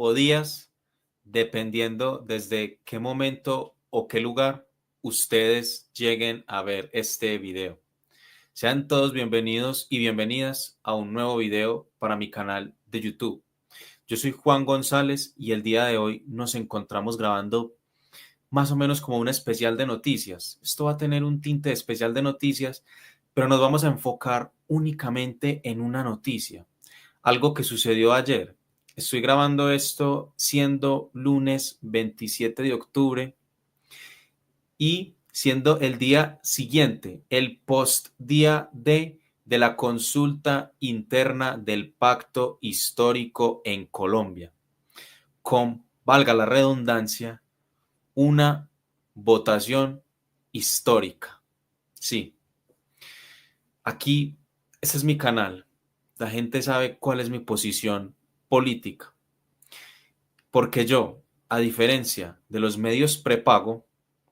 o días, dependiendo desde qué momento o qué lugar ustedes lleguen a ver este video. Sean todos bienvenidos y bienvenidas a un nuevo video para mi canal de YouTube. Yo soy Juan González y el día de hoy nos encontramos grabando más o menos como un especial de noticias. Esto va a tener un tinte de especial de noticias, pero nos vamos a enfocar únicamente en una noticia, algo que sucedió ayer. Estoy grabando esto siendo lunes 27 de octubre y siendo el día siguiente, el post día de la consulta interna del pacto histórico en Colombia, con, valga la redundancia, una votación histórica. Sí, aquí, este es mi canal. La gente sabe cuál es mi posición política. Porque yo, a diferencia de los medios prepago,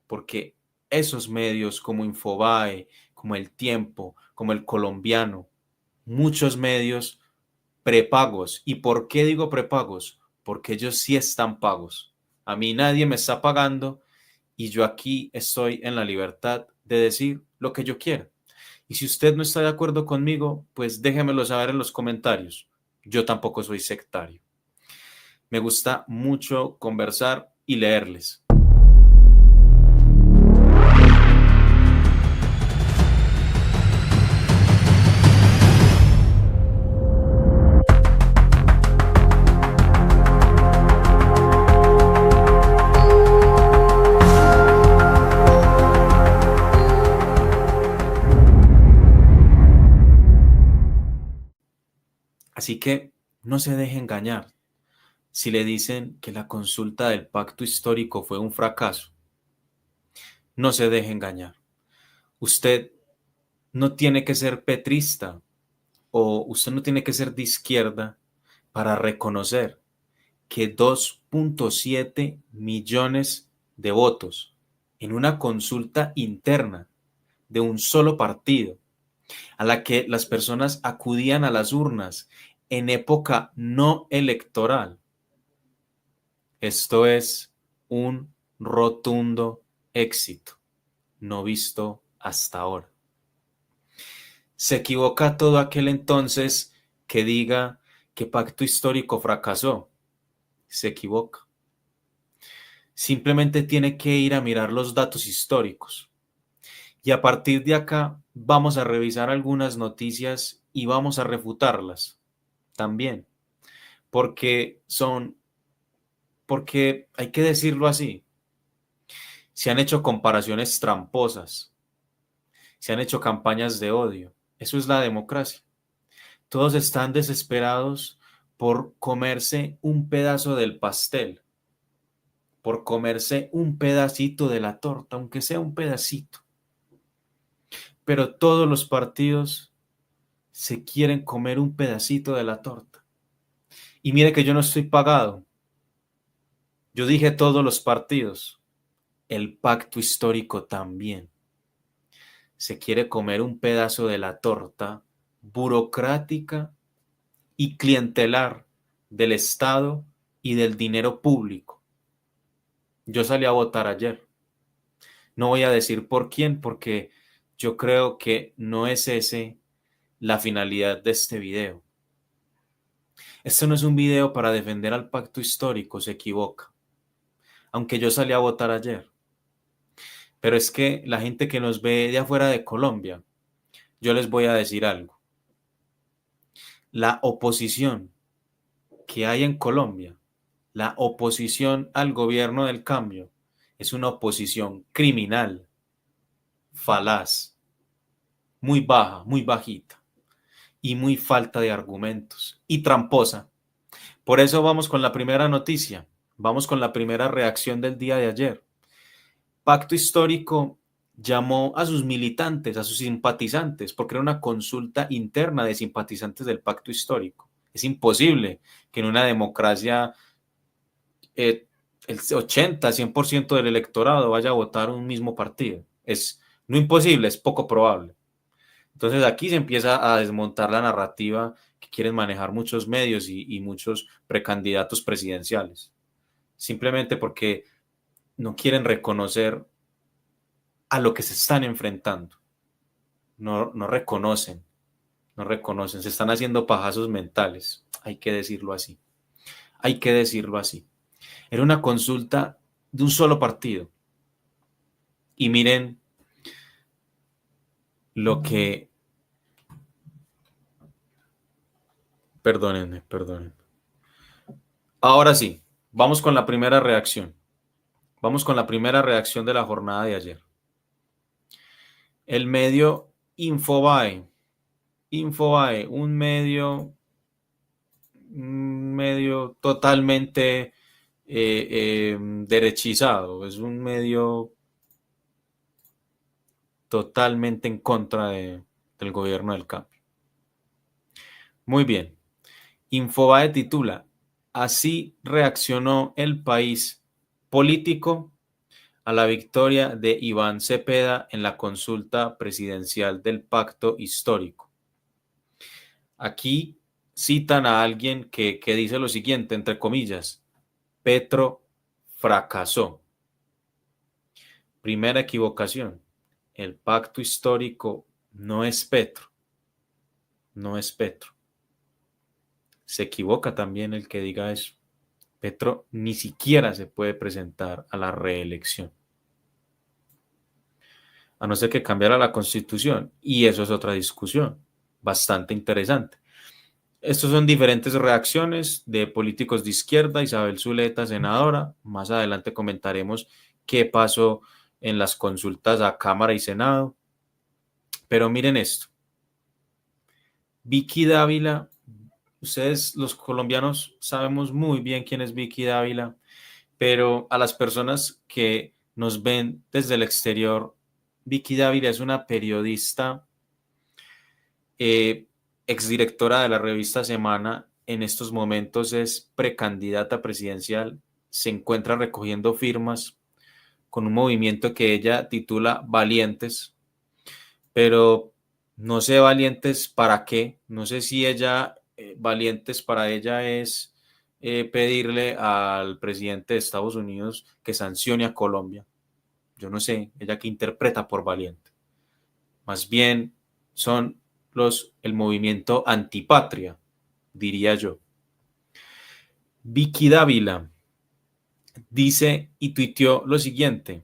porque esos medios como Infobae, como El Tiempo, como El Colombiano, muchos medios prepagos. ¿Y por qué digo prepagos? Porque ellos sí están pagos. A mí nadie me está pagando y yo aquí estoy en la libertad de decir lo que yo quiera. Y si usted no está de acuerdo conmigo, pues déjemelo saber en los comentarios. Yo tampoco soy sectario. Me gusta mucho conversar y leerles. Así que no se deje engañar si le dicen que la consulta del pacto histórico fue un fracaso. No se deje engañar. Usted no tiene que ser petrista o usted no tiene que ser de izquierda para reconocer que 2.7 millones de votos en una consulta interna de un solo partido, a la que las personas acudían a las urnas en época no electoral. Esto es un rotundo éxito, no visto hasta ahora. Se equivoca todo aquel entonces que diga que pacto histórico fracasó. Se equivoca. Simplemente tiene que ir a mirar los datos históricos. Y a partir de acá vamos a revisar algunas noticias y vamos a refutarlas también. Porque hay que decirlo así. Se han hecho comparaciones tramposas. Se han hecho campañas de odio. Eso es la democracia. Todos están desesperados por comerse un pedazo del pastel, por comerse un pedacito de la torta, aunque sea un pedacito. Pero todos los partidos se quieren comer un pedacito de la torta. Y mire que yo no estoy pagado. Yo dije todos los partidos. El pacto histórico también. Se quiere comer un pedazo de la torta burocrática y clientelar del Estado y del dinero público. Yo salí a votar ayer. No voy a decir por quién, porque yo creo que no es ese la finalidad de este video. Esto no es un video para defender al pacto histórico, se equivoca. Aunque yo salí a votar ayer. Pero es que la gente que nos ve de afuera de Colombia, yo les voy a decir algo. La oposición que hay en Colombia, la oposición al gobierno del cambio, es una oposición criminal, falaz, muy baja, muy bajita y muy falta de argumentos y tramposa. Por eso vamos con la primera noticia, vamos con la primera reacción del día de ayer. Pacto Histórico llamó a sus militantes, a sus simpatizantes, porque era una consulta interna de simpatizantes del Pacto Histórico. Es imposible que en una democracia el 80-100% del electorado vaya a votar un mismo partido. Es no imposible, es poco probable. Entonces aquí se empieza a desmontar la narrativa que quieren manejar muchos medios y muchos precandidatos presidenciales, simplemente porque no quieren reconocer a lo que se están enfrentando, no reconocen, no reconocen, se están haciendo pajazos mentales, hay que decirlo así, hay que decirlo así. Era una consulta de un solo partido y miren lo que, perdónenme, perdónenme. Ahora sí, vamos con la primera reacción. Vamos con la primera reacción de la jornada de ayer. El medio Infobae. Infobae, un medio totalmente derechizado. Es un medio totalmente en contra del gobierno del cambio. Muy bien. Infobae titula: Así reaccionó el país político a la victoria de Iván Cepeda en la consulta presidencial del Pacto Histórico. Aquí citan a alguien que dice lo siguiente, entre comillas: Petro fracasó. Primera equivocación. El pacto histórico no es Petro, no es Petro. Se equivoca también el que diga eso. Petro ni siquiera se puede presentar a la reelección, a no ser que cambiara la constitución. Y eso es otra discusión bastante interesante. Estos son diferentes reacciones de políticos de izquierda. Isabel Zuleta, senadora. Más adelante comentaremos qué pasó en las consultas a Cámara y Senado. Pero miren esto. Vicky Dávila, ustedes los colombianos sabemos muy bien quién es Vicky Dávila, pero a las personas que nos ven desde el exterior, Vicky Dávila es una periodista, exdirectora de la revista Semana, en estos momentos es precandidata presidencial, se encuentra recogiendo firmas con un movimiento que ella titula Valientes, pero no sé valientes para qué, no sé si ella, valientes para ella es pedirle al presidente de Estados Unidos que sancione a Colombia. Yo no sé, ella que interpreta por valiente. Más bien son el movimiento antipatria, diría yo. Vicky Dávila dice y tuiteó lo siguiente: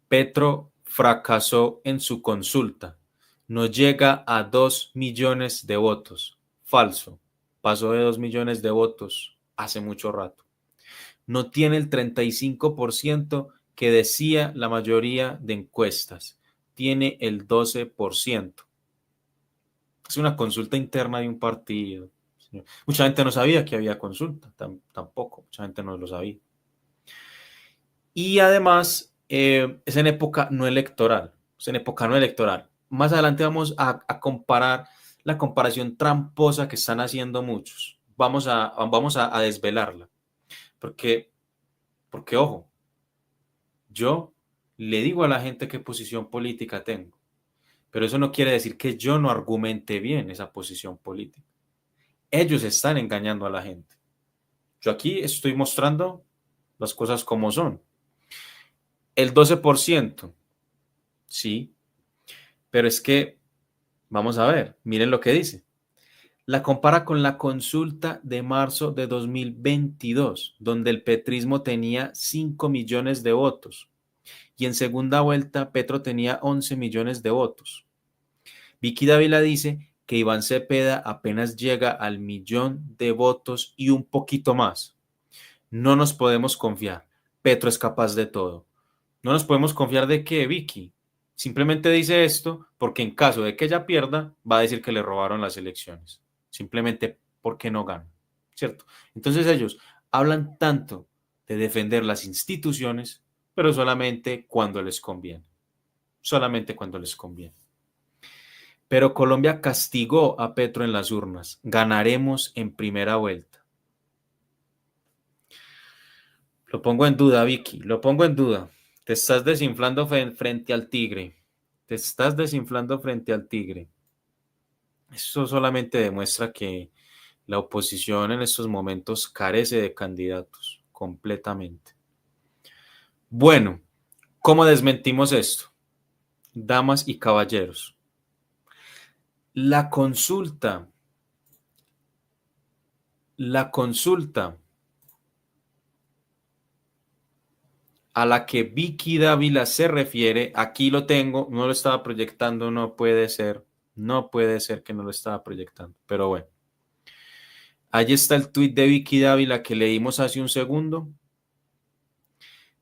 Petro fracasó en su consulta, no llega a 2 millones de votos. Falso, pasó de 2 millones de votos hace mucho rato. No tiene el 35% que decía la mayoría de encuestas, tiene el 12%. Es una consulta interna de un partido. Mucha gente no sabía que había consulta, tampoco, mucha gente no lo sabía. Y además, es en época no electoral, es en época no electoral. Más adelante vamos a comparar la comparación tramposa que están haciendo muchos. Vamos a desvelarla, porque, porque ojo, yo le digo a la gente qué posición política tengo, pero eso no quiere decir que yo no argumente bien esa posición política. Ellos están engañando a la gente. Yo aquí estoy mostrando las cosas como son. El 12%, sí, pero es que, vamos a ver, miren lo que dice. La compara con la consulta de marzo de 2022, donde el petrismo tenía 5 millones de votos y en segunda vuelta Petro tenía 11 millones de votos. Vicky Dávila dice que Iván Cepeda apenas llega al millón de votos y un poquito más. No nos podemos confiar. Petro es capaz de todo. No nos podemos confiar de que Vicky simplemente dice esto porque en caso de que ella pierda, va a decir que le robaron las elecciones. Simplemente porque no gana, ¿cierto? Entonces ellos hablan tanto de defender las instituciones, pero solamente cuando les conviene. Solamente cuando les conviene. Pero Colombia castigó a Petro en las urnas. Ganaremos en primera vuelta. Lo pongo en duda, Vicky, lo pongo en duda. Te estás desinflando frente al tigre. Te estás desinflando frente al tigre. Eso solamente demuestra que la oposición en estos momentos carece de candidatos completamente. Bueno, ¿cómo desmentimos esto? Damas y caballeros, la consulta, la consulta a la que Vicky Dávila se refiere, aquí lo tengo, no lo estaba proyectando, no puede ser que no lo estaba proyectando, pero bueno. Ahí está el tuit de Vicky Dávila que leímos hace un segundo,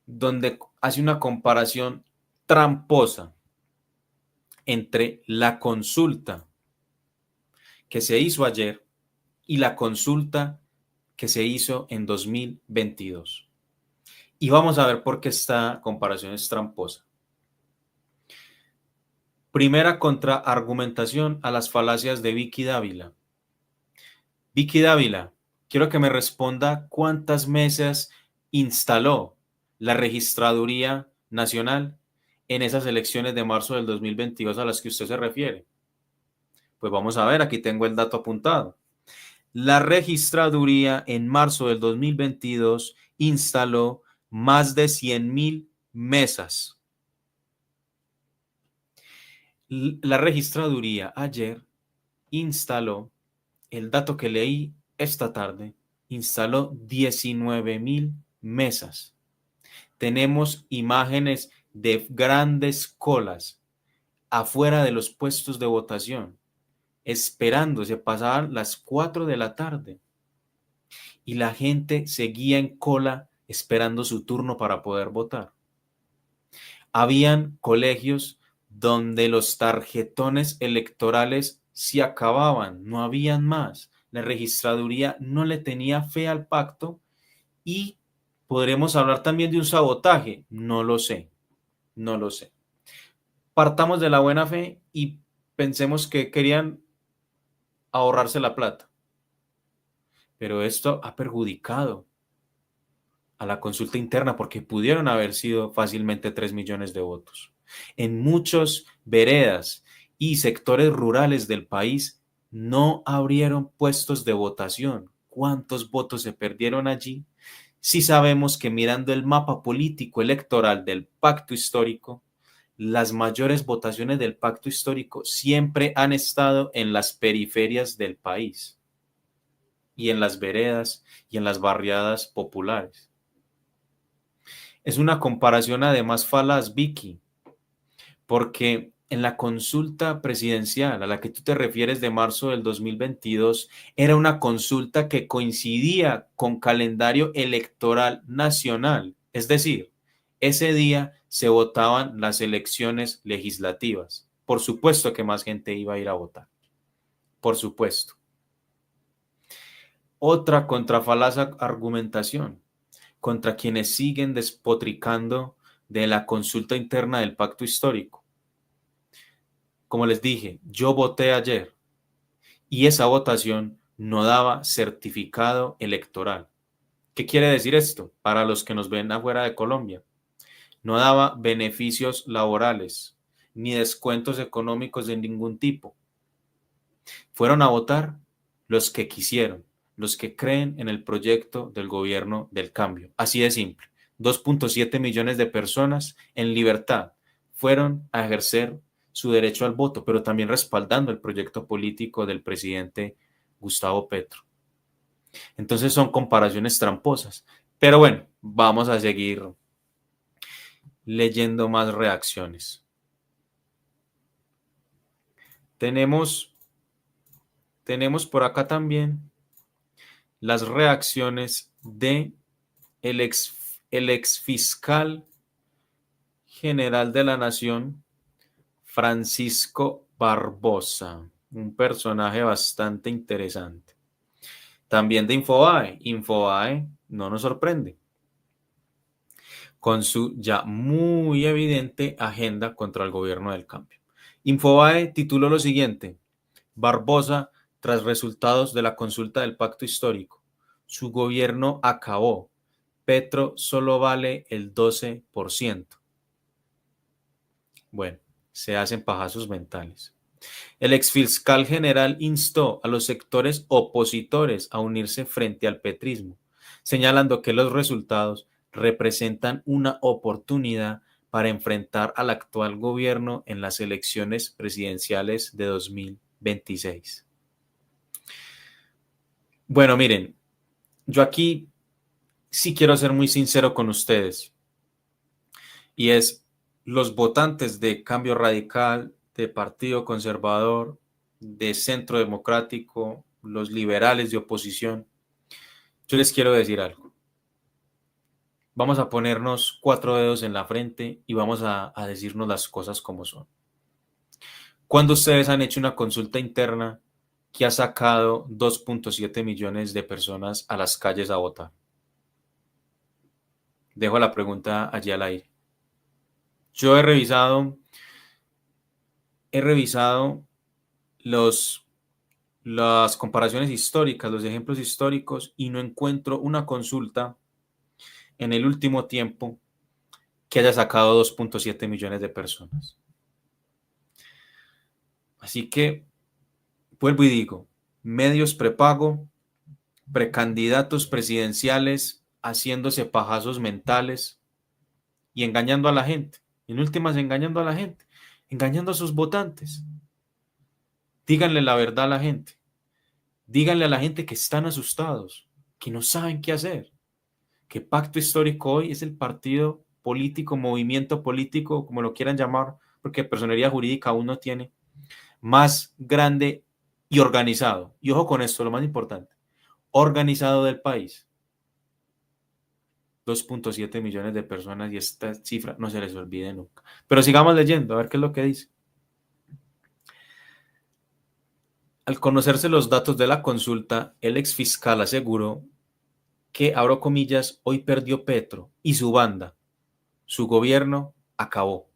donde hace una comparación tramposa entre la consulta que se hizo ayer y la consulta que se hizo en 2022. Y vamos a ver por qué esta comparación es tramposa. Primera contraargumentación a las falacias de Vicky Dávila. Vicky Dávila, quiero que me responda cuántas mesas instaló la Registraduría Nacional en esas elecciones de marzo del 2022 a las que usted se refiere. Pues vamos a ver, aquí tengo el dato apuntado. La Registraduría en marzo del 2022 instaló más de 100.000 mesas. La Registraduría ayer instaló, el dato que leí esta tarde, instaló 19.000 mesas. Tenemos imágenes de grandes colas afuera de los puestos de votación, esperando, se pasaban las 4 de la tarde y la gente seguía en cola esperando su turno para poder votar. Habían colegios donde los tarjetones electorales se acababan, no habían más. La registraduría no le tenía fe al pacto y podremos hablar también de un sabotaje. No lo sé, no lo sé. Partamos de la buena fe y pensemos que querían ahorrarse la plata, pero esto ha perjudicado a la consulta interna porque pudieron haber sido fácilmente 3 millones de votos. En muchos veredas y sectores rurales del país no abrieron puestos de votación. ¿Cuántos votos se perdieron allí? Sí sabemos que mirando el mapa político electoral del pacto histórico, las mayores votaciones del pacto histórico siempre han estado en las periferias del país y en las veredas y en las barriadas populares. Es una comparación además falaz, Vicky, porque en la consulta presidencial a la que tú te refieres de marzo del 2022 era una consulta que coincidía con calendario electoral nacional, es decir, ese día se votaban las elecciones legislativas. Por supuesto que más gente iba a ir a votar, por supuesto. Otra contrafalaz argumentación contra quienes siguen despotricando de la consulta interna del pacto histórico. Como les dije, yo voté ayer y esa votación no daba certificado electoral. ¿Qué quiere decir esto? Para los que nos ven afuera de Colombia, no daba beneficios laborales ni descuentos económicos de ningún tipo. Fueron a votar los que quisieron, los que creen en el proyecto del gobierno del cambio. Así de simple. 2.7 millones de personas en libertad fueron a ejercer su derecho al voto, pero también respaldando el proyecto político del presidente Gustavo Petro. Entonces son comparaciones tramposas. Pero bueno, vamos a seguir leyendo más reacciones. Tenemos, tenemos por acá también las reacciones de el ex fiscal general de la Nación, Francisco Barbosa, un personaje bastante interesante. También de Infobae. Infobae no nos sorprende, con su ya muy evidente agenda contra el gobierno del cambio. Infobae tituló lo siguiente: Barbosa tras resultados de la consulta del pacto histórico. Su gobierno acabó. Petro solo vale el 12%. Bueno, se hacen pajazos mentales. El exfiscal general instó a los sectores opositores a unirse frente al petrismo, señalando que los resultados representan una oportunidad para enfrentar al actual gobierno en las elecciones presidenciales de 2026. Bueno, miren, yo aquí sí quiero ser muy sincero con ustedes, y es los votantes de Cambio Radical, de Partido Conservador, de Centro Democrático, los liberales de oposición. Yo les quiero decir algo. Vamos a ponernos 4 dedos en la frente y vamos a decirnos las cosas como son. ¿Cuándo ustedes han hecho una consulta interna que ha sacado 2.7 millones de personas a las calles a votar? Dejo la pregunta allí al aire. Yo he revisado las comparaciones históricas, los ejemplos históricos, y no encuentro una consulta en el último tiempo que haya sacado 2.7 millones de personas. Así que, vuelvo y digo, medios prepago, precandidatos presidenciales haciéndose pajazos mentales y engañando a la gente. En últimas, engañando a la gente, engañando a sus votantes. Díganle la verdad a la gente. Díganle a la gente que están asustados, que no saben qué hacer, que Pacto Histórico hoy es el partido político, movimiento político, como lo quieran llamar, porque personería jurídica aún no tiene, más grande y organizado. Y ojo con esto, lo más importante, organizado del país. 2.7 millones de personas, y esta cifra no se les olvide nunca. Pero sigamos leyendo, a ver qué es lo que dice. Al conocerse los datos de la consulta, el exfiscal aseguró que, abro comillas, hoy perdió Petro y su banda. Su gobierno acabó.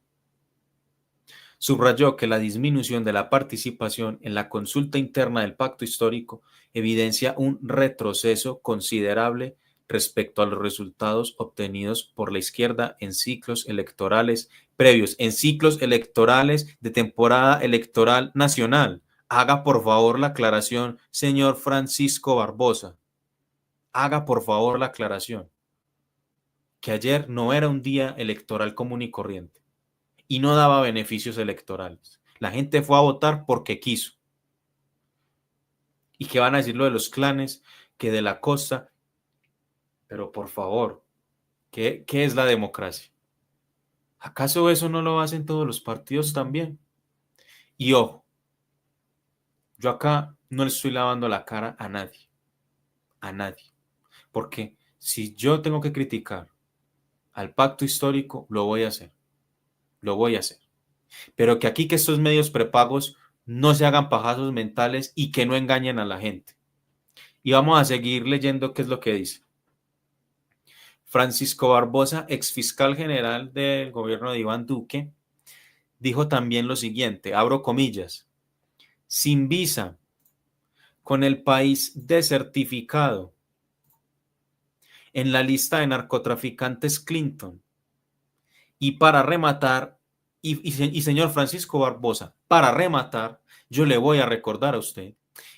Subrayó que la disminución de la participación en la consulta interna del pacto histórico evidencia un retroceso considerable respecto a los resultados obtenidos por la izquierda en ciclos electorales previos, en ciclos electorales de temporada electoral nacional. Haga por favor la aclaración, señor Francisco Barbosa. Haga por favor la aclaración que ayer no era un día electoral común y corriente y no daba beneficios electorales. La gente fue a votar porque quiso. ¿Y qué van a decir lo de los clanes? Que de la costa. Pero por favor, ¿qué es la democracia? ¿Acaso eso no lo hacen todos los partidos también? Y ojo, yo acá no le estoy lavando la cara a nadie. A nadie. Porque si yo tengo que criticar al pacto histórico, lo voy a hacer. Lo voy a hacer. Pero que aquí que estos medios prepagos no se hagan pajazos mentales y que no engañen a la gente. Y vamos a seguir leyendo qué es lo que dice. Francisco Barbosa, exfiscal general del gobierno de Iván Duque, dijo también lo siguiente, abro comillas, sin visa, con el país desertificado, en la lista de narcotraficantes Clinton, y para rematar, y señor Francisco Barbosa, para rematar, yo le voy a recordar a usted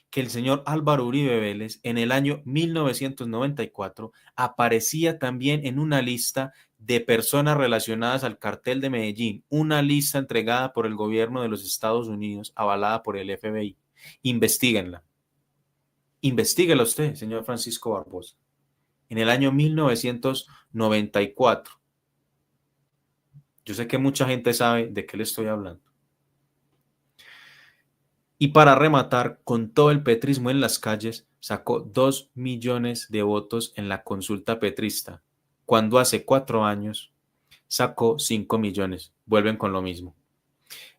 que el señor Álvaro Uribe Vélez en el año 1994 aparecía también en una lista de personas relacionadas al cartel de Medellín, una lista entregada por el gobierno de los Estados Unidos, avalada por el FBI. Investíguenla. Investíguela usted, señor Francisco Barbosa. En el año 1994. Yo sé que mucha gente sabe de qué le estoy hablando. Y para rematar, con todo el petrismo en las calles, sacó 2 millones de votos en la consulta petrista, cuando hace 4 años sacó 5 millones. Vuelven con lo mismo.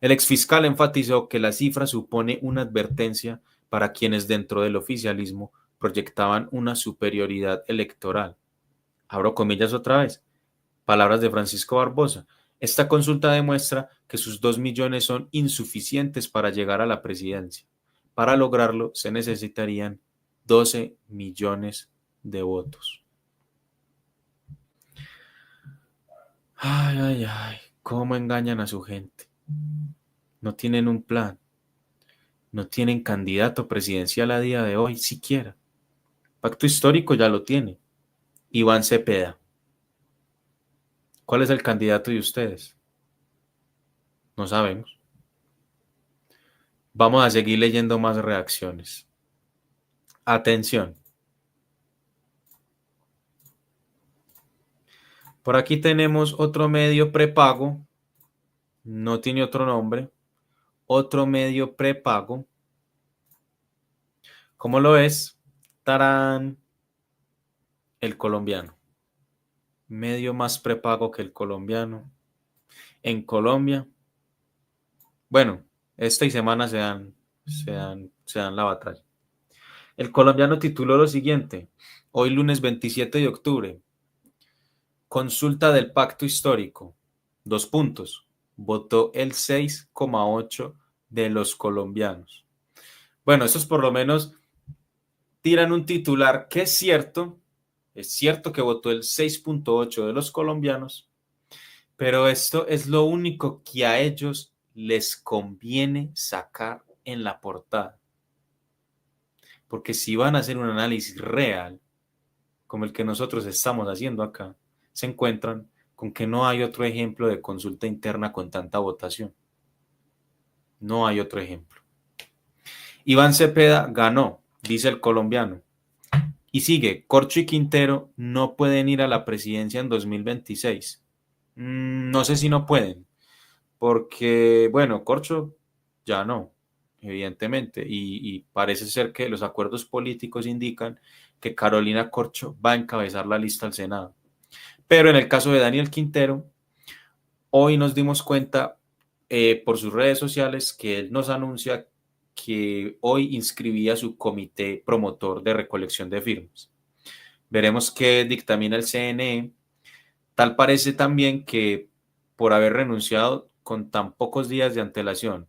El exfiscal enfatizó que la cifra supone una advertencia para quienes dentro del oficialismo proyectaban una superioridad electoral. Abro comillas otra vez. Palabras de Francisco Barbosa. Esta consulta demuestra que sus 2 millones son insuficientes para llegar a la presidencia. Para lograrlo se necesitarían 12 millones de votos. Ay, ay, ay, cómo engañan a su gente. no tienen un plan, no tienen candidato presidencial a día de hoy siquiera. Pacto histórico ya lo tiene, Iván Cepeda. ¿Cuál es el candidato de ustedes? No sabemos. Vamos a seguir leyendo más reacciones. Atención. Por aquí tenemos otro medio prepago. No tiene otro nombre. Otro medio prepago. ¿Cómo lo es? Tarán. El colombiano. Medio más prepago que el colombiano. En Colombia. Bueno, esta y semana se dan la batalla. El colombiano tituló lo siguiente. Hoy lunes 27 de octubre. Consulta del pacto histórico. 2 puntos. Votó el 6,8% de los colombianos. Bueno, esos por lo menos tiran un titular que es cierto que votó el 6,8% de los colombianos, pero esto es lo único que a ellos les conviene sacar en la portada. Porque si van a hacer un análisis real, como el que nosotros estamos haciendo acá, se encuentran con que no hay otro ejemplo de consulta interna con tanta votación. No hay otro ejemplo. Iván Cepeda ganó, dice el colombiano. Y sigue, Corcho y Quintero no pueden ir a la presidencia en 2026. No sé si no pueden, porque, bueno, Corcho ya no, evidentemente, y parece ser que los acuerdos políticos indican que Carolina Corcho va a encabezar la lista al Senado. Pero en el caso de Daniel Quintero, hoy nos dimos cuenta por sus redes sociales que él nos anuncia que hoy inscribía su comité promotor de recolección de firmas. Veremos qué dictamina el CNE. Tal parece también que por haber renunciado con tan pocos días de antelación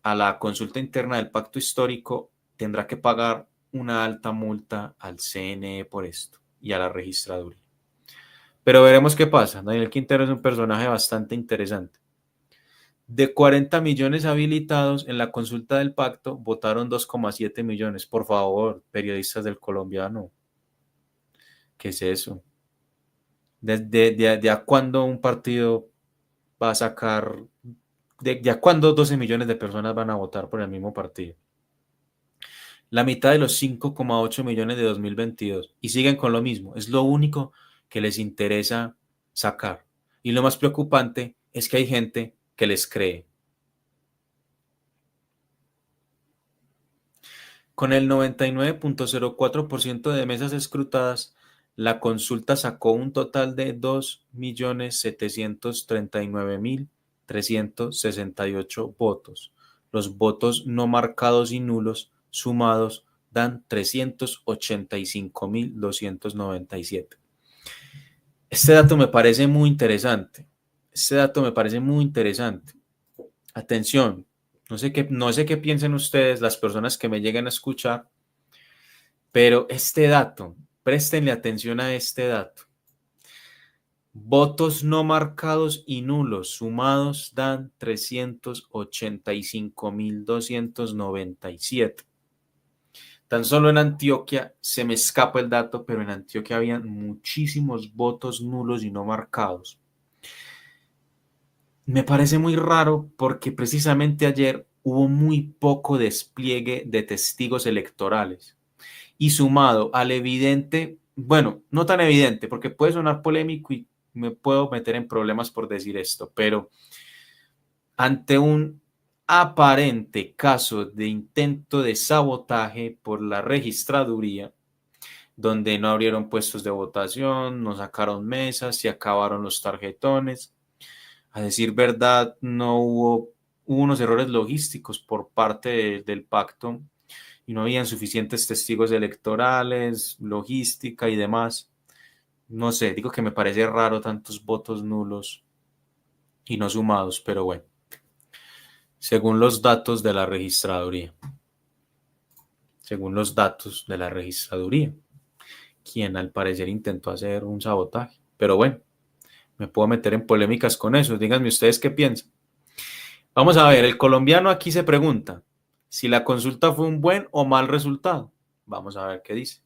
a la consulta interna del pacto histórico, tendrá que pagar una alta multa al CNE por esto y a la registraduría. Pero veremos qué pasa. Daniel Quintero es un personaje bastante interesante. De 40 millones habilitados en la consulta del pacto, votaron 2,7 millones. Por favor, periodistas del colombiano, ¿qué es eso? ¿De a cuándo un partido va a sacar, de a cuándo 12 millones de personas van a votar por el mismo partido? La mitad de los 5,8 millones de 2022. Y siguen con lo mismo. Es lo único que les interesa sacar. Y lo más preocupante es que hay gente que les cree. Con el 99,04% de mesas escrutadas, la consulta sacó un total de 2.739.368 votos. Los votos no marcados y nulos sumados dan 385.297. Este dato me parece muy interesante. Atención, no sé qué piensen ustedes, las personas que me lleguen a escuchar, pero este dato, préstenle atención a este dato. Votos no marcados y nulos sumados dan 385.297. Tan solo en Antioquia, se me escapa el dato, pero en Antioquia habían muchísimos votos nulos y no marcados. Me parece muy raro porque precisamente ayer hubo muy poco despliegue de testigos electorales. Y sumado al evidente, bueno, no tan evidente, porque puede sonar polémico y me puedo meter en problemas por decir esto, pero ante un aparente caso de intento de sabotaje por la registraduría, donde no abrieron puestos de votación, no sacaron mesas, se acabaron los tarjetones. A decir verdad, no hubo unos errores logísticos por parte del pacto y no habían suficientes testigos electorales, logística y demás. No sé, digo que me parece raro tantos votos nulos y no sumados, pero bueno, según los datos de la registraduría, quien al parecer intentó hacer un sabotaje, pero bueno, me puedo meter en polémicas con eso, díganme ustedes qué piensan. Vamos a ver, el colombiano aquí se pregunta si la consulta fue un buen o mal resultado. Vamos a ver qué dice.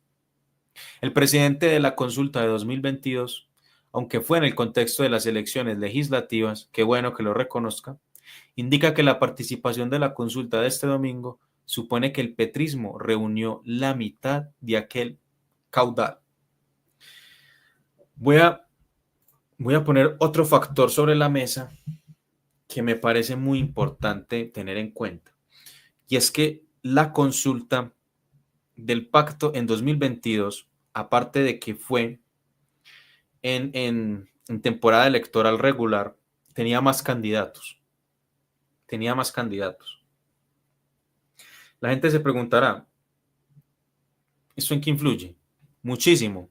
El presidente de la consulta de 2022, aunque fue en el contexto de las elecciones legislativas, qué bueno que lo reconozca, indica que la participación de la consulta de este domingo supone que el petrismo reunió la mitad de aquel caudal. Voy a poner otro factor sobre la mesa que me parece muy importante tener en cuenta, y es que la consulta del pacto en 2022, aparte de que fue en temporada electoral regular, tenía más candidatos. Tenía más candidatos. La gente se preguntará, ¿esto en qué influye? Muchísimo.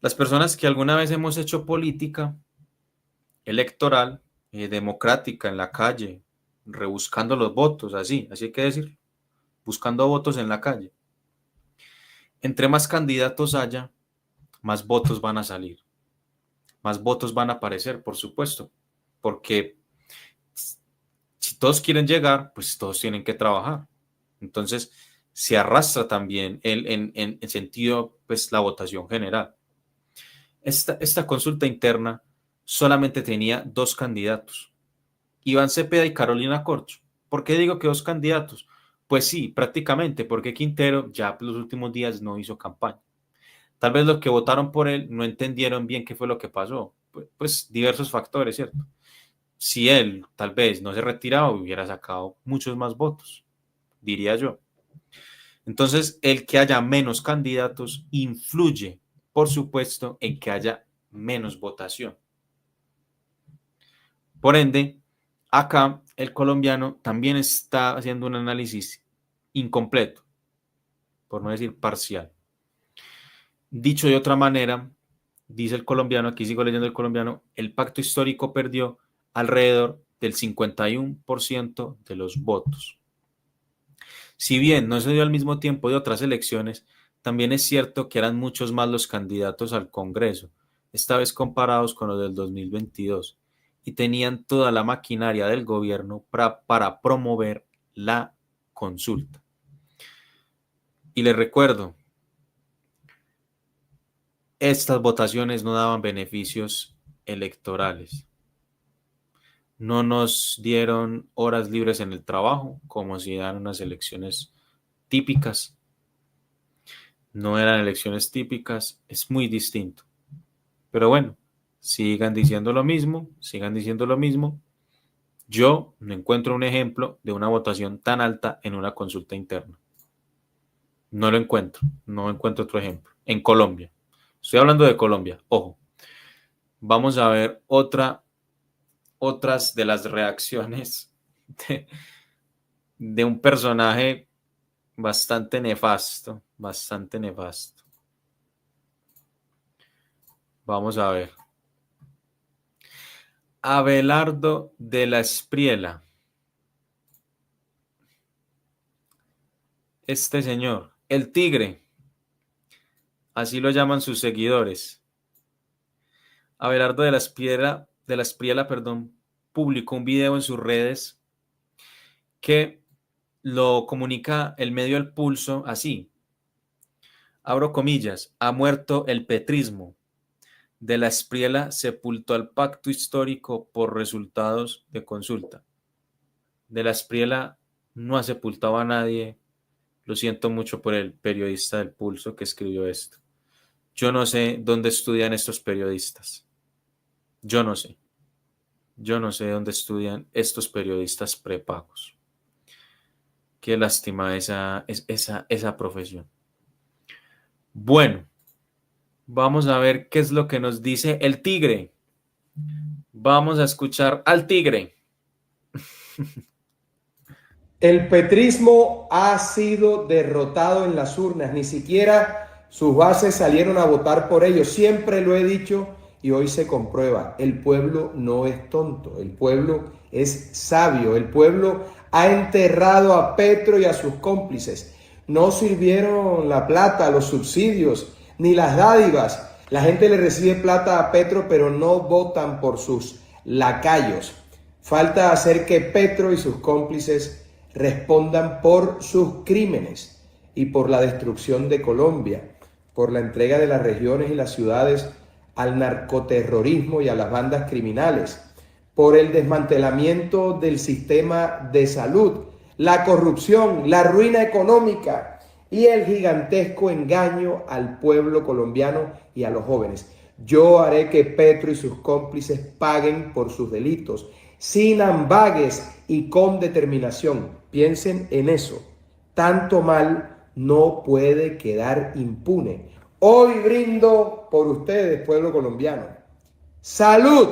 Las personas que alguna vez hemos hecho política electoral, democrática en la calle, rebuscando los votos, así hay que decir, buscando votos en la calle. Entre más candidatos haya, más votos van a salir, más votos van a aparecer, por supuesto, porque si todos quieren llegar, pues todos tienen que trabajar. Entonces, se arrastra también en sentido, pues, la votación general. Esta consulta interna solamente tenía dos candidatos, Iván Cepeda y Carolina Corcho. ¿Por qué digo que dos candidatos? Pues sí, prácticamente, porque Quintero ya los últimos días no hizo campaña. Tal vez los que votaron por él no entendieron bien qué fue lo que pasó. Pues diversos factores, ¿cierto? Si él tal vez no se retiraba, hubiera sacado muchos más votos, diría yo. Entonces, el que haya menos candidatos influye, por supuesto, en que haya menos votación. Por ende, acá el colombiano también está haciendo un análisis incompleto, por no decir parcial. Dicho de otra manera, dice el colombiano, aquí sigo leyendo el colombiano, el pacto histórico perdió alrededor del 51% de los votos. Si bien no se dio al mismo tiempo de otras elecciones, también es cierto que eran muchos más los candidatos al Congreso, esta vez comparados con los del 2022, y tenían toda la maquinaria del gobierno para promover la consulta. Y les recuerdo, estas votaciones no daban beneficios electorales. No nos dieron horas libres en el trabajo, como si dan unas elecciones típicas. No eran elecciones típicas, es muy distinto. Pero bueno, sigan diciendo lo mismo, sigan diciendo lo mismo. Yo no encuentro un ejemplo de una votación tan alta en una consulta interna. No lo encuentro, no encuentro otro ejemplo. En Colombia. Estoy hablando de Colombia, ojo. Vamos a ver otras de las reacciones de un personaje bastante nefasto, bastante nefasto. Vamos a ver. Abelardo de la Espriella. Este señor, el tigre, así lo llaman sus seguidores. Abelardo de la Espriella, perdón, publicó un video en sus redes que lo comunica el medio El Pulso así. Abro comillas, ha muerto el petrismo. De la Espriella sepultó al pacto histórico por resultados de consulta. De la Espriella no ha sepultado a nadie. Lo siento mucho por el periodista del Pulso que escribió esto. Yo no sé dónde estudian estos periodistas. Yo no sé. Yo no sé dónde estudian estos periodistas prepagos. Qué lástima esa profesión. Bueno, vamos a ver qué es lo que nos dice el tigre. Vamos a escuchar al tigre. El petrismo ha sido derrotado en las urnas, ni siquiera sus bases salieron a votar por ello. Siempre lo he dicho y hoy se comprueba. El pueblo no es tonto, el pueblo es sabio, el pueblo ha enterrado a Petro y a sus cómplices. No sirvieron la plata, los subsidios, ni las dádivas. La gente le recibe plata a Petro, pero no votan por sus lacayos. Falta hacer que Petro y sus cómplices respondan por sus crímenes y por la destrucción de Colombia, por la entrega de las regiones y las ciudades al narcoterrorismo y a las bandas criminales, por el desmantelamiento del sistema de salud, la corrupción, la ruina económica y el gigantesco engaño al pueblo colombiano y a los jóvenes. Yo haré que Petro y sus cómplices paguen por sus delitos, sin ambages y con determinación. Piensen en eso. Tanto mal no puede quedar impune. Hoy brindo por ustedes, pueblo colombiano. Salud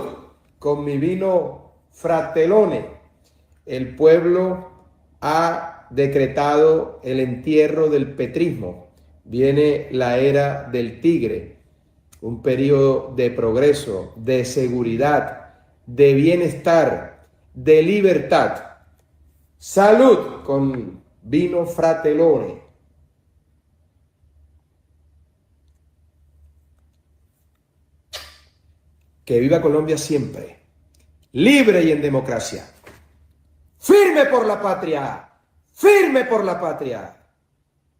con mi vino Fratelone. El pueblo ha decretado el entierro del petrismo. Viene la era del tigre, un periodo de progreso, de seguridad, de bienestar, de libertad. Salud con vino Fratelone. Que viva Colombia siempre, libre y en democracia. Firme por la patria, firme por la patria.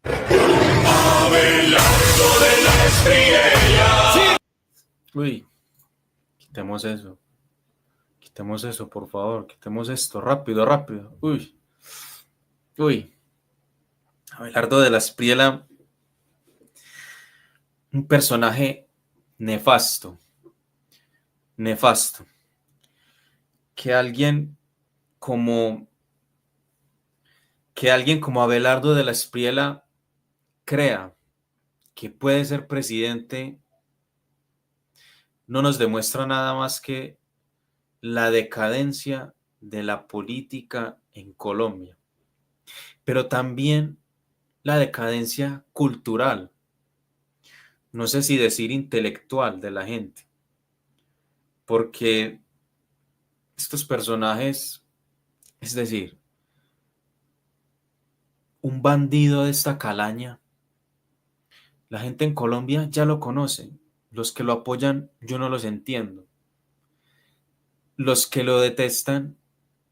Abelardo de la Espriella. Sí. Uy, quitemos eso. Quitemos eso, por favor. Quitemos esto. Rápido, rápido. Uy. Abelardo de la Espriella. Un personaje nefasto. Nefasto. Que alguien como Abelardo de la Espriella crea que puede ser presidente no nos demuestra nada más que la decadencia de la política en Colombia, pero también la decadencia cultural, no sé si decir intelectual de la gente, porque estos personajes, es decir, un bandido de esta calaña, la gente en Colombia ya lo conoce. Los que lo apoyan, yo no los entiendo. Los que lo detestan,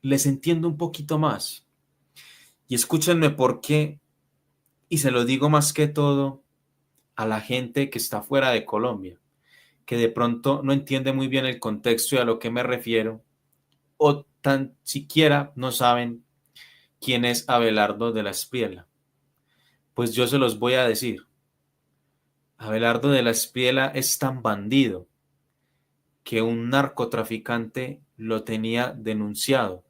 les entiendo un poquito más. Y escúchenme por qué, y se lo digo más que todo a la gente que está fuera de Colombia, que de pronto no entiende muy bien el contexto y a lo que me refiero, o tan siquiera no saben quién es Abelardo de la Espriella. Pues yo se los voy a decir. Abelardo de la Espriella es tan bandido que un narcotraficante lo tenía denunciado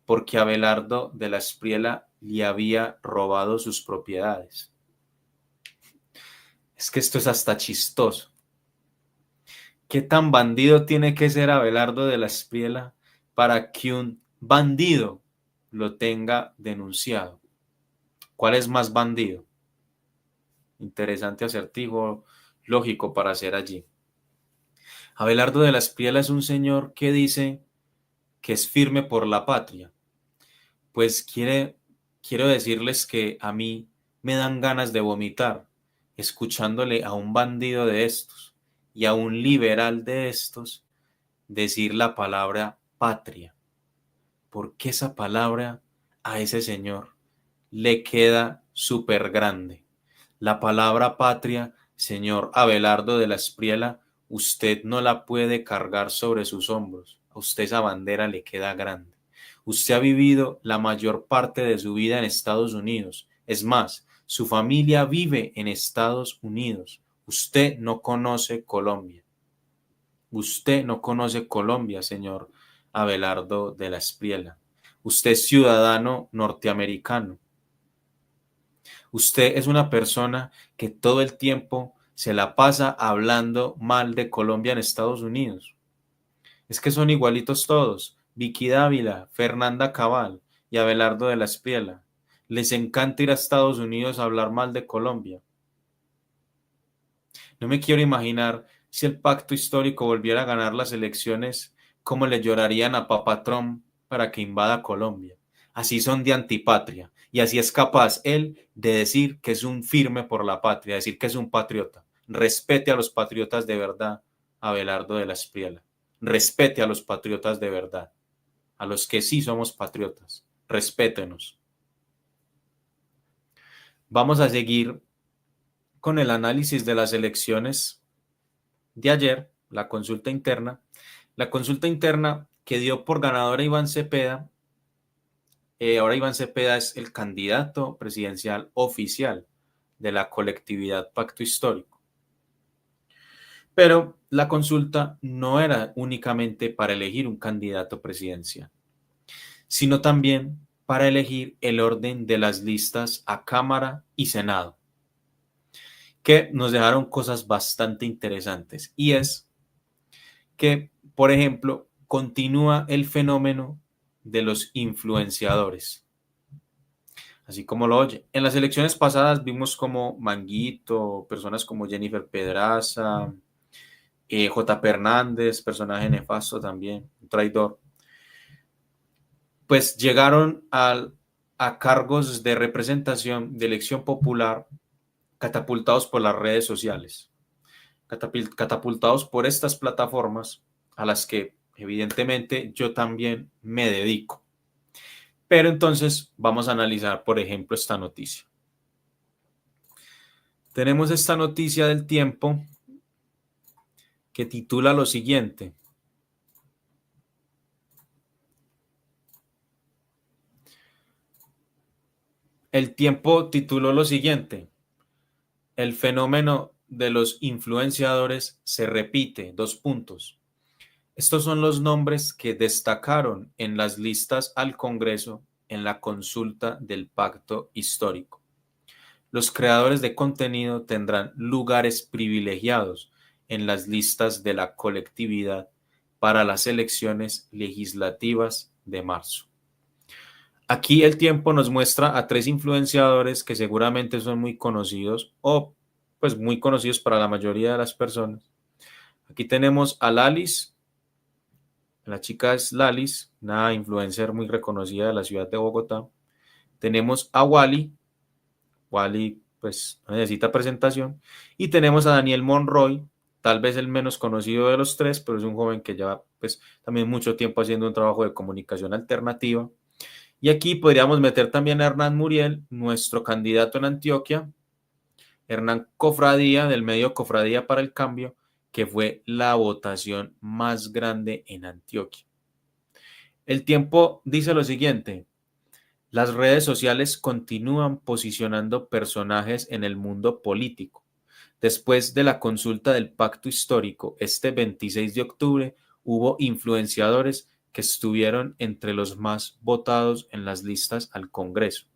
porque Abelardo de la Espriella le había robado sus propiedades. Es que esto es hasta chistoso. ¿Qué tan bandido tiene que ser Abelardo de la Espriella para que un bandido lo tenga denunciado? ¿Cuál es más bandido? Interesante acertijo lógico para hacer allí. Abelardo de la Espriella es un señor que dice que es firme por la patria. Pues quiero decirles que a mí me dan ganas de vomitar escuchándole a un bandido de estos y a un liberal de estos decir la palabra patria. Porque esa palabra a ese señor le queda súper grande. La palabra patria, señor Abelardo de la Espriella, usted no la puede cargar sobre sus hombros. A usted esa bandera le queda grande. Usted ha vivido la mayor parte de su vida en Estados Unidos. Es más, su familia vive en Estados Unidos. Usted no conoce Colombia. Usted no conoce Colombia, señor Abelardo de la Espriella. Usted es ciudadano norteamericano. Usted es una persona que todo el tiempo se la pasa hablando mal de Colombia en Estados Unidos. Es que son igualitos todos. Vicky Dávila, Fernanda Cabal y Abelardo de la Espriella. Les encanta ir a Estados Unidos a hablar mal de Colombia. No me quiero imaginar si el pacto histórico volviera a ganar las elecciones, cómo le llorarían a Papá Trump para que invada Colombia. Así son de antipatria y así es capaz él de decir que es un firme por la patria, decir que es un patriota. Respete a los patriotas de verdad, Abelardo de la Espriella. Respete a los patriotas de verdad. a los que sí somos patriotas. Respétenos. Vamos a seguir con el análisis de las elecciones de ayer, la consulta interna. La consulta interna que dio por ganador a Iván Cepeda. Ahora Iván Cepeda es el candidato presidencial oficial de la colectividad Pacto Histórico. Pero la consulta no era únicamente para elegir un candidato presidencial, sino también para elegir el orden de las listas a Cámara y Senado, que nos dejaron cosas bastante interesantes. Y es que, por ejemplo, continúa el fenómeno de los influenciadores. Así como lo oye. En las elecciones pasadas vimos como Manguito, personas como Jennifer Pedraza, J. Hernández, personaje nefasto también, un traidor, pues llegaron a cargos de representación de elección popular catapultados por las redes sociales, catapultados por estas plataformas a las que evidentemente yo también me dedico. Pero entonces vamos a analizar, por ejemplo, esta noticia. Tenemos esta noticia del Tiempo que titula lo siguiente. El Tiempo tituló lo siguiente. El fenómeno de los influenciadores se repite. Dos puntos. Estos son los nombres que destacaron en las listas al Congreso en la consulta del Pacto Histórico. Los creadores de contenido tendrán lugares privilegiados en las listas de la colectividad para las elecciones legislativas de marzo. Aquí el Tiempo nos muestra a tres influenciadores que seguramente son muy conocidos o pues muy conocidos para la mayoría de las personas. Aquí tenemos a Lalis. La chica es Lalis, una influencer muy reconocida de la ciudad de Bogotá. Tenemos a Wally. Wally pues no necesita presentación. Y tenemos a Daniel Monroy, tal vez el menos conocido de los tres, pero es un joven que lleva pues también mucho tiempo haciendo un trabajo de comunicación alternativa. Y aquí podríamos meter también a Hernán Muriel, nuestro candidato en Antioquia, Hernán Cofradía, del medio Cofradía para el Cambio, que fue la votación más grande en Antioquia. El Tiempo dice lo siguiente: las redes sociales continúan posicionando personajes en el mundo político. Después de la consulta del Pacto Histórico, este 26 de octubre, hubo influenciadores que estuvieron entre los más votados en las listas al Congreso.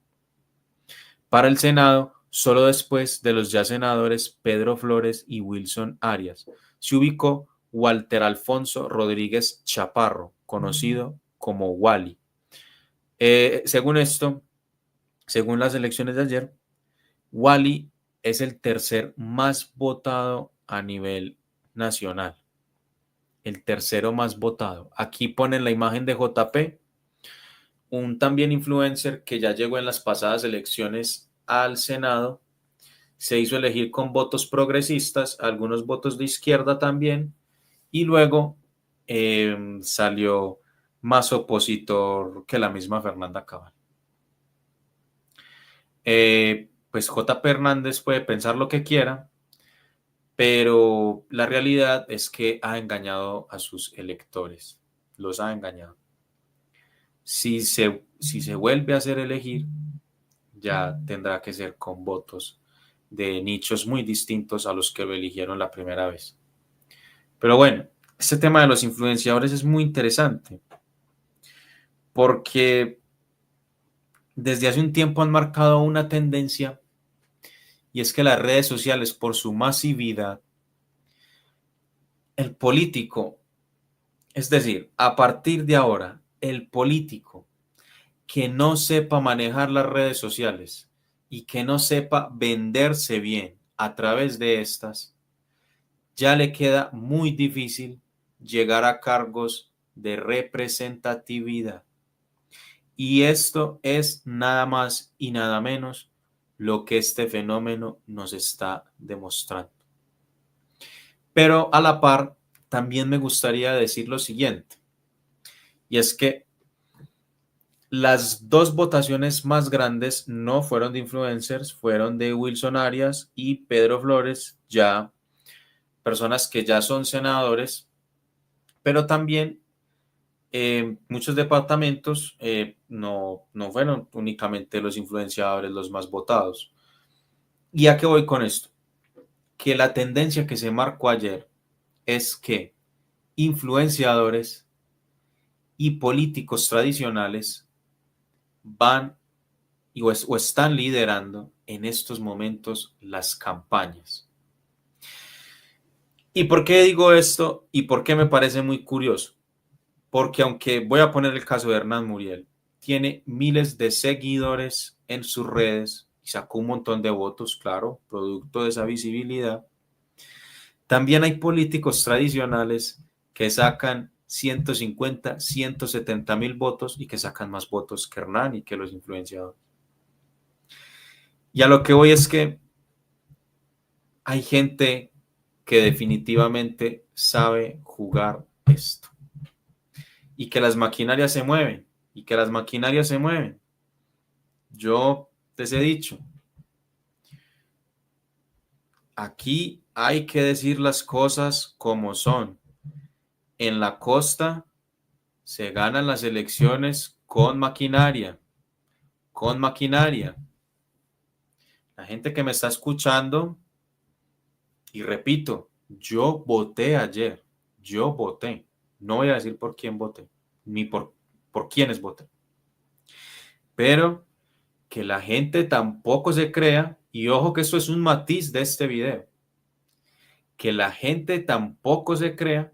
Para el Senado, solo después de los ya senadores Pedro Flores y Wilson Arias, se ubicó Walter Alfonso Rodríguez Chaparro, conocido como Wally. Según esto, según las elecciones de ayer, Wally es el tercer más votado a nivel nacional. El tercero más votado. Aquí ponen la imagen de JP, un también influencer que ya llegó en las pasadas elecciones al Senado. Se hizo elegir con votos progresistas, algunos votos de izquierda también, y luego salió más opositor que la misma Fernanda Cabal. Pues JP Hernández puede pensar lo que quiera, pero la realidad es que ha engañado a sus electores, los ha engañado. Si se vuelve a hacer elegir, ya tendrá que ser con votos de nichos muy distintos a los que lo eligieron la primera vez. Pero bueno, este tema de los influenciadores es muy interesante porque desde hace un tiempo han marcado una tendencia, y es que las redes sociales, por su masividad, el político, es decir, a partir de ahora, el político que no sepa manejar las redes sociales y que no sepa venderse bien a través de estas, ya le queda muy difícil llegar a cargos de representatividad. Y esto es nada más y nada menos lo que este fenómeno nos está demostrando. Pero a la par, también me gustaría decir lo siguiente, y es que Las dos votaciones más grandes no fueron de influencers, fueron de Wilson Arias y Pedro Flores, ya personas que ya son senadores, pero también muchos departamentos no fueron únicamente los influenciadores los más votados. ¿Y a qué voy con esto? Que la tendencia que se marcó ayer es que influenciadores y políticos tradicionales van o están liderando en estos momentos las campañas. ¿Y por qué digo esto? ¿Y por qué me parece muy curioso? Porque aunque voy a poner el caso de Hernán Muriel, tiene miles de seguidores en sus redes y sacó un montón de votos, claro, producto de esa visibilidad. También hay políticos tradicionales que sacan 150, 170,000 votos y que sacan más votos que Hernán y que los influenciadores. Y a lo que voy es que hay gente que definitivamente sabe jugar esto y que las maquinarias se mueven y que las maquinarias se mueven. Yo les he dicho, aquí hay que decir las cosas como son. En la costa se ganan las elecciones con maquinaria, con maquinaria. La gente que me está escuchando, y repito, yo voté ayer, yo voté. No voy a decir por quién voté, ni por quiénes voté. Pero que la gente tampoco se crea, y ojo que esto es un matiz de este video, que la gente tampoco se crea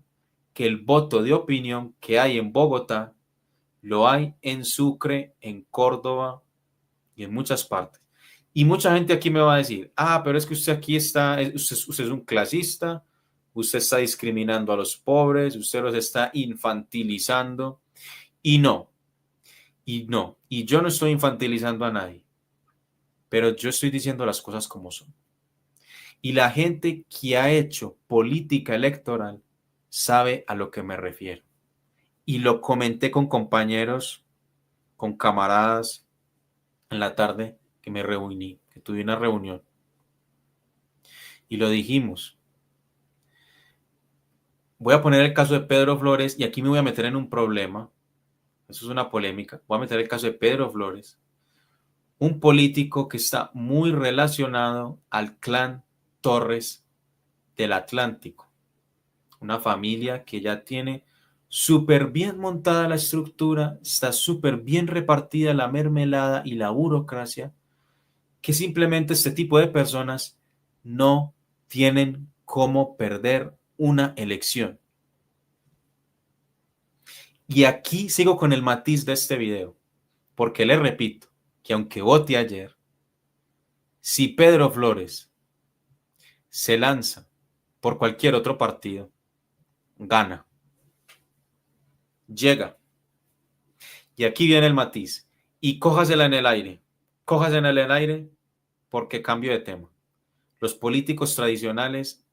que el voto de opinión que hay en Bogotá lo hay en Sucre, en Córdoba y en muchas partes. Y mucha gente aquí me va a decir, pero es que usted aquí está, usted es un clasista, usted está discriminando a los pobres, usted los está infantilizando. Y no, y yo no estoy infantilizando a nadie, pero yo estoy diciendo las cosas como son. Y la gente que ha hecho política electoral sabe a lo que me refiero. Y lo comenté con compañeros, con camaradas en la tarde que me reuní, que tuve una reunión. Y lo dijimos. Voy a poner el caso de Pedro Flores y aquí me voy a meter en un problema. Eso es una polémica. Voy a meter el caso de Pedro Flores, un político que está muy relacionado al clan Torres del Atlántico. Una familia que ya tiene súper bien montada la estructura, está súper bien repartida la mermelada y la burocracia, que simplemente este tipo de personas no tienen cómo perder una elección. Y aquí sigo con el matiz de este video, porque le repito que aunque vote ayer, si Pedro Flores se lanza por cualquier otro partido, gana, llega. Y aquí viene el matiz. Y cójasela en el aire. Cójasela en el aire porque cambio de tema. Los políticos tradicionales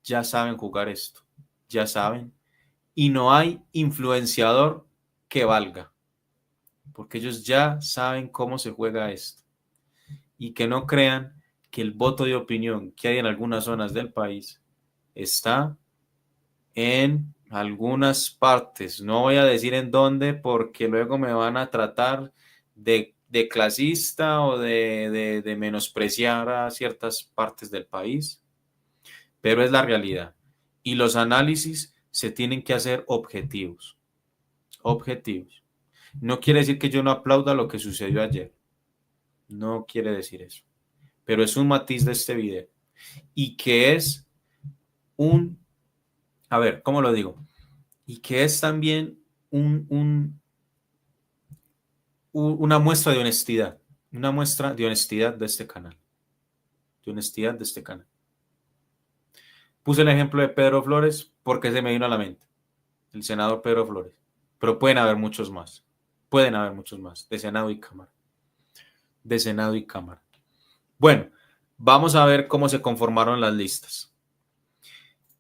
ya saben jugar esto. Ya saben. Y no hay influenciador que valga. Porque ellos ya saben cómo se juega esto. Y que no crean que el voto de opinión que hay en algunas zonas del país está en algunas partes. No voy a decir en dónde porque luego me van a tratar de clasista o de menospreciar a ciertas partes del país, pero es la realidad. Y los análisis se tienen que hacer objetivos. Objetivos. No quiere decir que yo no aplauda lo que sucedió ayer. No quiere decir eso. Pero es un matiz de este video. Y que es a ver, ¿cómo lo digo? Y que es también una muestra de honestidad. Una muestra de honestidad de este canal. De honestidad de este canal. Puse el ejemplo de Pedro Flores porque se me vino a la mente. El senador Pedro Flores. Pero pueden haber muchos más. Pueden haber muchos más. De Senado y Cámara. De Senado y Cámara. Bueno, vamos a ver cómo se conformaron las listas.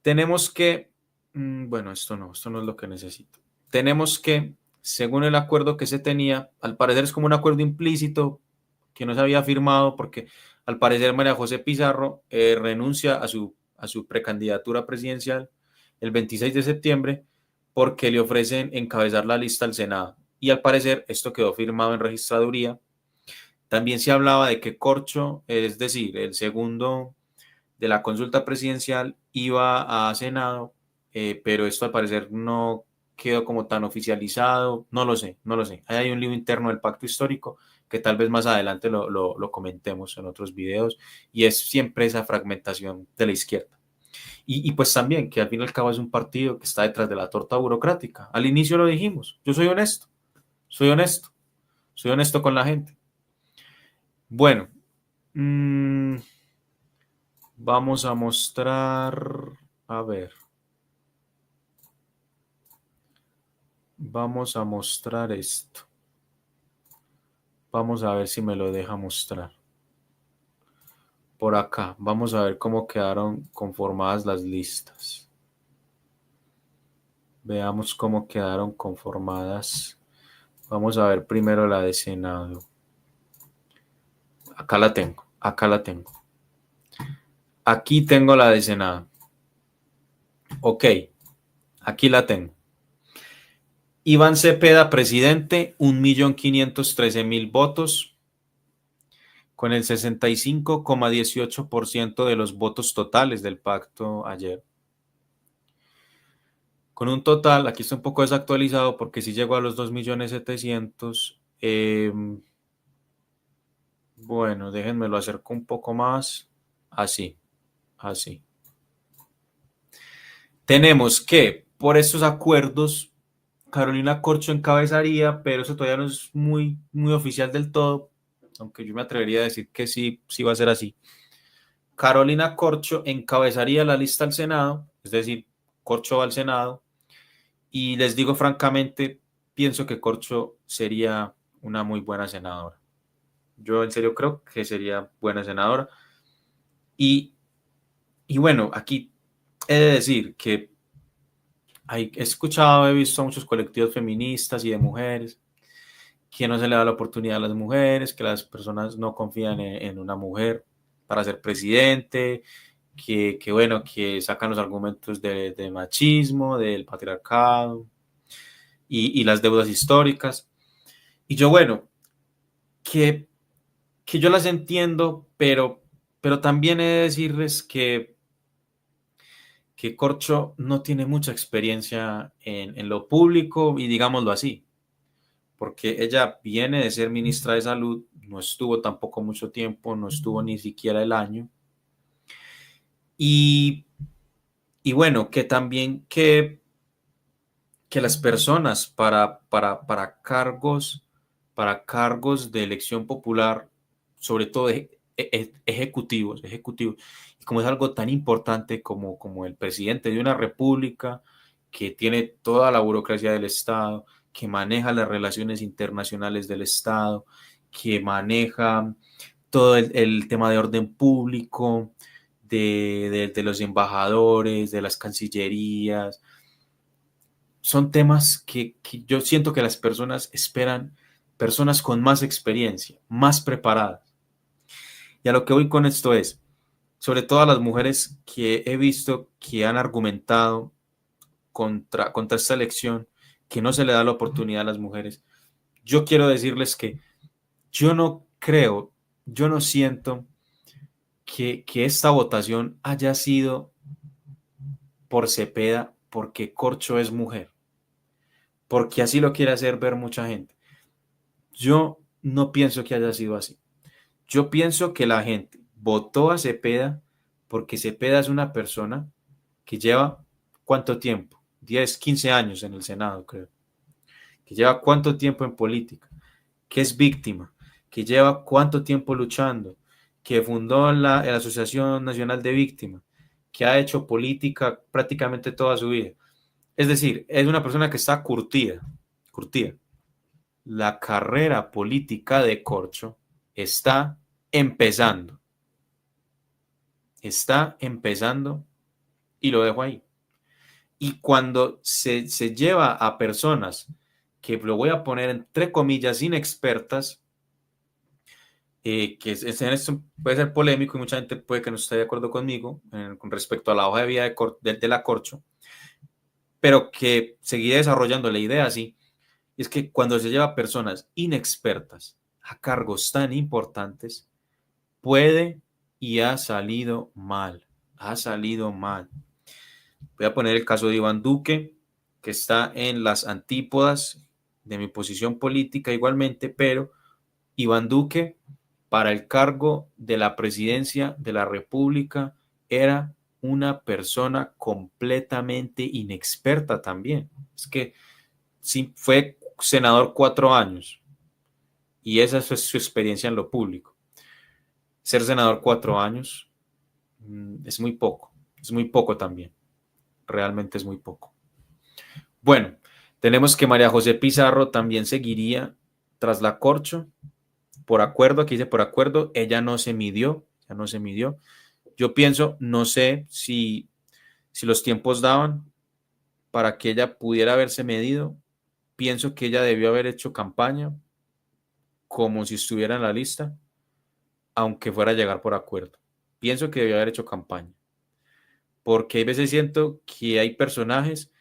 Tenemos que... Bueno, esto no es lo que necesito. Tenemos que según el acuerdo que se tenía, al parecer es como un acuerdo implícito que no se había firmado porque al parecer María José Pizarro renuncia a su precandidatura presidencial el 26 de septiembre porque le ofrecen encabezar la lista al Senado. Y al parecer esto quedó firmado en registraduría. También se hablaba de que Corcho, es decir, el segundo de la consulta presidencial, iba a Senado, pero esto al parecer no quedó como tan oficializado, no lo sé, no lo sé. Ahí hay un lío interno del pacto histórico que tal vez más adelante lo comentemos en otros videos, y es siempre esa fragmentación de la izquierda. Y pues también que al fin y al cabo es un partido que está detrás de la torta burocrática. Al inicio lo dijimos, yo soy honesto, soy honesto, soy honesto con la gente. Bueno, mmm, vamos a mostrar, a ver, vamos a mostrar esto. Vamos a ver si me lo deja mostrar. Por acá, vamos a ver cómo quedaron conformadas las listas. Veamos cómo quedaron conformadas. Vamos a ver primero la de Senado. Acá la tengo, acá la tengo. Aquí tengo la de Senado. Ok, aquí la tengo. Iván Cepeda, presidente, 1.513.000 votos, con el 65,18% de los votos totales del pacto ayer. Con un total, aquí está un poco desactualizado porque sí llegó a los 2.700.000. Bueno, déjenme lo acerco un poco más. Así, así. Tenemos que, por estos acuerdos, Carolina Corcho encabezaría, pero eso todavía no es muy, muy oficial del todo, aunque yo me atrevería a decir que sí, sí va a ser así. Carolina Corcho encabezaría la lista al Senado, es decir, Corcho va al Senado, y les digo francamente, pienso que Corcho sería una muy buena senadora. Yo en serio creo que sería buena senadora. Y, y bueno, aquí he de decir que he escuchado, he visto a muchos colectivos feministas y de mujeres que no se le da la oportunidad a las mujeres, que las personas no confían en una mujer para ser presidente, que bueno, que sacan los argumentos de machismo, del patriarcado y las deudas históricas. Y yo, bueno, que, que yo las entiendo, pero también he de decirles que Corcho no tiene mucha experiencia en lo público y digámoslo así, porque ella viene de ser ministra de Salud, no estuvo tampoco mucho tiempo, no estuvo ni siquiera el año. Y, y bueno, que también que las personas para cargos de elección popular, sobre todo ejecutivos, y como es algo tan importante como el presidente de una república que tiene toda la burocracia del Estado, que maneja las relaciones internacionales del Estado, que maneja todo el tema de orden público, de los embajadores, de las cancillerías. Son temas que yo siento que las personas esperan, personas con más experiencia, más preparadas. Y a lo que voy con esto es, sobre todo a las mujeres que he visto que han argumentado contra esta elección, que no se le da la oportunidad a las mujeres, yo quiero decirles que yo no creo, yo no siento que esta votación haya sido por Cepeda, porque Corcho es mujer, porque así lo quiere hacer ver mucha gente. Yo no pienso que haya sido así. Yo pienso que la gente votó a Cepeda porque Cepeda es una persona que lleva ¿cuánto tiempo? 10, 15 años en el Senado, creo. Que lleva cuánto tiempo en política, que es víctima, que lleva cuánto tiempo luchando, que fundó la Asociación Nacional de Víctimas, que ha hecho política prácticamente toda su vida. Es decir, es una persona que está curtida, curtida. La carrera política de Corcho está empezando. Está empezando y lo dejo ahí. Y cuando se lleva a personas que lo voy a poner entre comillas, inexpertas, en esto puede ser polémico y mucha gente puede que no esté de acuerdo conmigo con respecto a la hoja de vida de la Corcho, pero que seguiré desarrollando la idea así. Y es que cuando se lleva personas inexpertas a cargos tan importantes, puede y ha salido mal. Ha salido mal. Voy a poner el caso de Iván Duque, que está en las antípodas de mi posición política igualmente, pero Iván Duque, para el cargo de la presidencia de la República, era una persona completamente inexperta también. Es que sí, fue senador 4 años y esa es su experiencia en lo público. Ser senador 4 años es muy poco también, realmente es muy poco. Bueno, tenemos que María José Pizarro también seguiría tras la Corcho, por acuerdo, aquí dice por acuerdo, ella no se midió, ya no se midió. Yo pienso, no sé si los tiempos daban para que ella pudiera haberse medido. Pienso que ella debió haber hecho campaña como si estuviera en la lista, aunque fuera a llegar por acuerdo. Pienso que debió haber hecho campaña, porque hay veces siento que hay personajes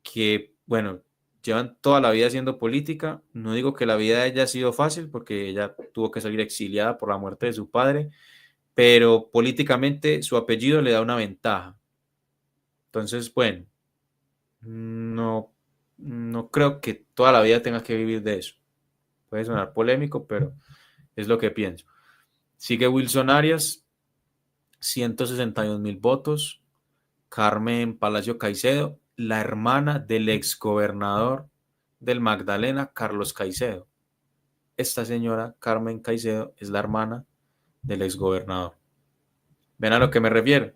que, bueno, llevan toda la vida haciendo política. No digo que la vida de ella ha sido fácil, porque ella tuvo que salir exiliada por la muerte de su padre, pero políticamente su apellido le da una ventaja. Entonces, bueno, no, no creo que toda la vida tenga que vivir de eso. Puede sonar polémico, pero es lo que pienso. Sigue Wilson Arias, 162,000 votos. Carmen Palacio Caicedo, la hermana del exgobernador del Magdalena, Carlos Caicedo. Esta señora, Carmen Caicedo, es la hermana del exgobernador. ¿Ven a lo que me refiero?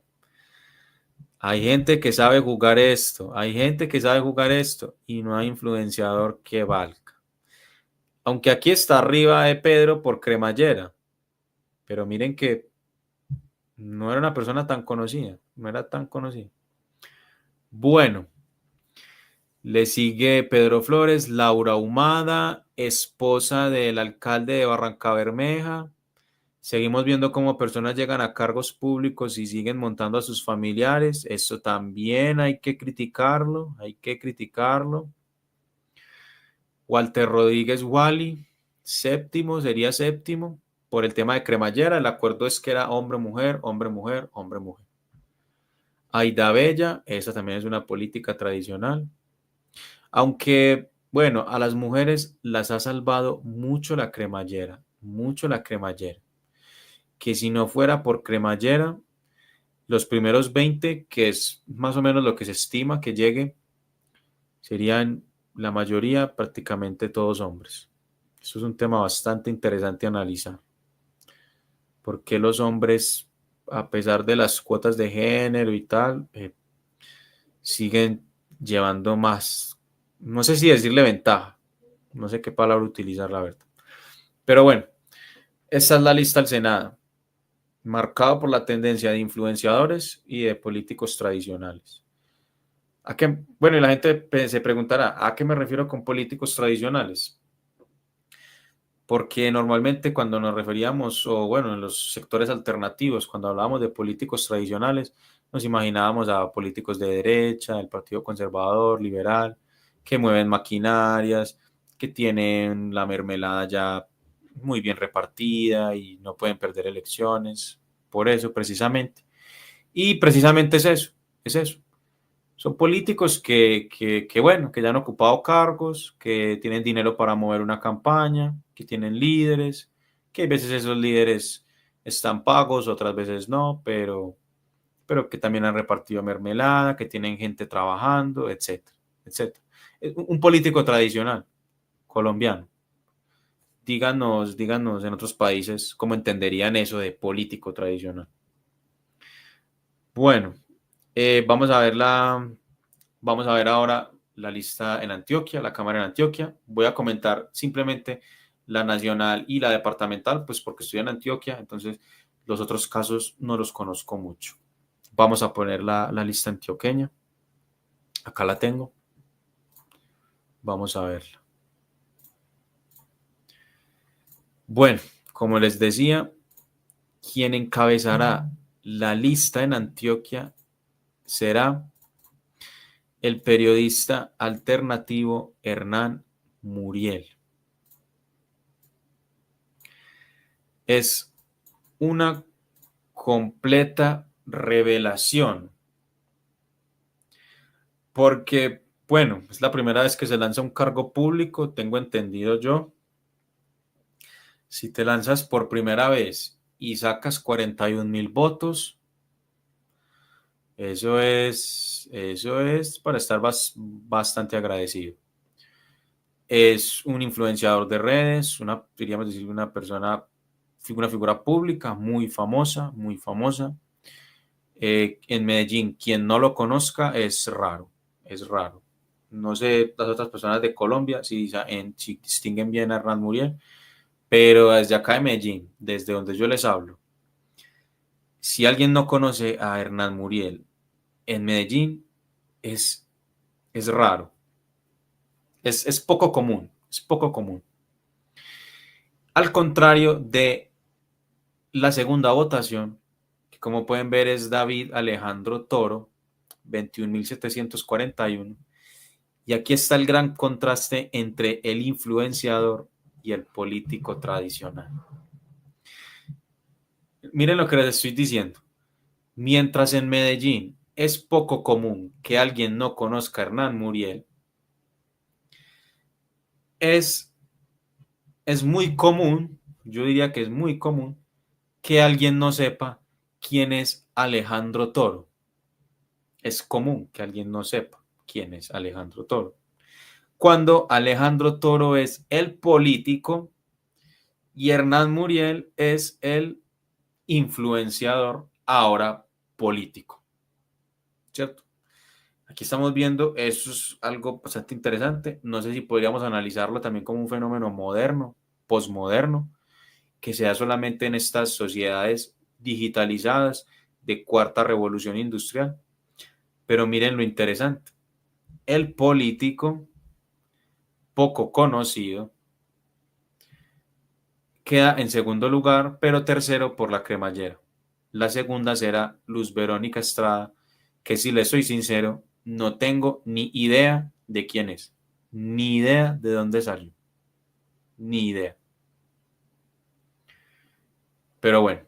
Hay gente que sabe jugar esto, hay gente que sabe jugar esto y no hay influenciador que valga. Aunque aquí está arriba de Pedro por cremallera, pero miren que no era una persona tan conocida, no era tan conocida. Bueno, le sigue Pedro Flores, Laura Humada, esposa del alcalde de Barrancabermeja. Seguimos viendo cómo personas llegan a cargos públicos y siguen montando a sus familiares. Esto también hay que criticarlo, hay que criticarlo. Walter Rodríguez Wally, séptimo, sería séptimo por el tema de cremallera. El acuerdo es que era hombre-mujer, hombre-mujer, hombre-mujer. Aida Bella, esa también es una política tradicional. Aunque, bueno, a las mujeres las ha salvado mucho la cremallera, mucho la cremallera. Que si no fuera por cremallera, los primeros 20, que es más o menos lo que se estima que llegue, serían la mayoría prácticamente todos hombres. Eso es un tema bastante interesante a analizar. ¿Por qué los hombres, a pesar de las cuotas de género y tal, siguen llevando más? No sé si decirle ventaja, no sé qué palabra utilizar, la verdad. Pero bueno, esta es la lista del Senado, marcado por la tendencia de influenciadores y de políticos tradicionales. ¿A qué? Bueno, y la gente se preguntará, ¿a qué me refiero con políticos tradicionales? Porque normalmente cuando nos referíamos, o bueno, en los sectores alternativos, cuando hablábamos de políticos tradicionales, nos imaginábamos a políticos de derecha, del Partido Conservador, liberal, que mueven maquinarias, que tienen la mermelada ya muy bien repartida y no pueden perder elecciones. Por eso, precisamente. Y precisamente es eso, es eso. Son políticos bueno, que ya han ocupado cargos, que tienen dinero para mover una campaña, que tienen líderes, que a veces esos líderes están pagos, otras veces no, pero que también han repartido mermelada, que tienen gente trabajando, etcétera, etcétera. Un político tradicional colombiano. Díganos en otros países cómo entenderían eso de político tradicional. Bueno, vamos a ver ahora la lista en Antioquia, la Cámara en Antioquia. Voy a comentar simplemente la nacional y la departamental, pues porque estoy en Antioquia, entonces los otros casos no los conozco mucho. Vamos a poner la lista antioqueña. Acá la tengo. Vamos a verla. Bueno, como les decía, quien encabezará la lista en Antioquia será el periodista alternativo Hernán Muriel. Es una completa revelación, porque, bueno, es la primera vez que se lanza un cargo público, tengo entendido yo. Si te lanzas por primera vez y sacas 41.000 votos, eso es para estar bastante agradecido. Es un influenciador de redes, diríamos decir, una figura pública muy famosa, muy famosa. En Medellín, quien no lo conozca es raro, es raro. No sé las otras personas de Colombia si distinguen bien a Hernán Muriel, pero desde acá de Medellín, desde donde yo les hablo, si alguien no conoce a Hernán Muriel en Medellín, es, es raro, es poco común, es poco común. Al contrario de la segunda votación, que como pueden ver es David Alejandro Toro, 21.741. Y aquí está el gran contraste entre el influenciador y el político tradicional. Miren lo que les estoy diciendo. Mientras en Medellín es poco común que alguien no conozca a Hernán Muriel, es, es muy común, yo diría que es muy común, que alguien no sepa quién es Alejandro Toro. Es común que alguien no sepa quién es Alejandro Toro. Cuando Alejandro Toro es el político y Hernán Muriel es el influenciador, ahora político, ¿cierto? Aquí estamos viendo, eso es algo bastante interesante. No sé si podríamos analizarlo también como un fenómeno moderno, posmoderno, que sea solamente en estas sociedades digitalizadas de cuarta revolución industrial. Pero miren lo interesante. El político, poco conocido, queda en segundo lugar, pero tercero por la cremallera. La segunda será Luz Verónica Estrada, que si le soy sincero, no tengo ni idea de quién es, ni idea de dónde salió, ni idea. Pero bueno,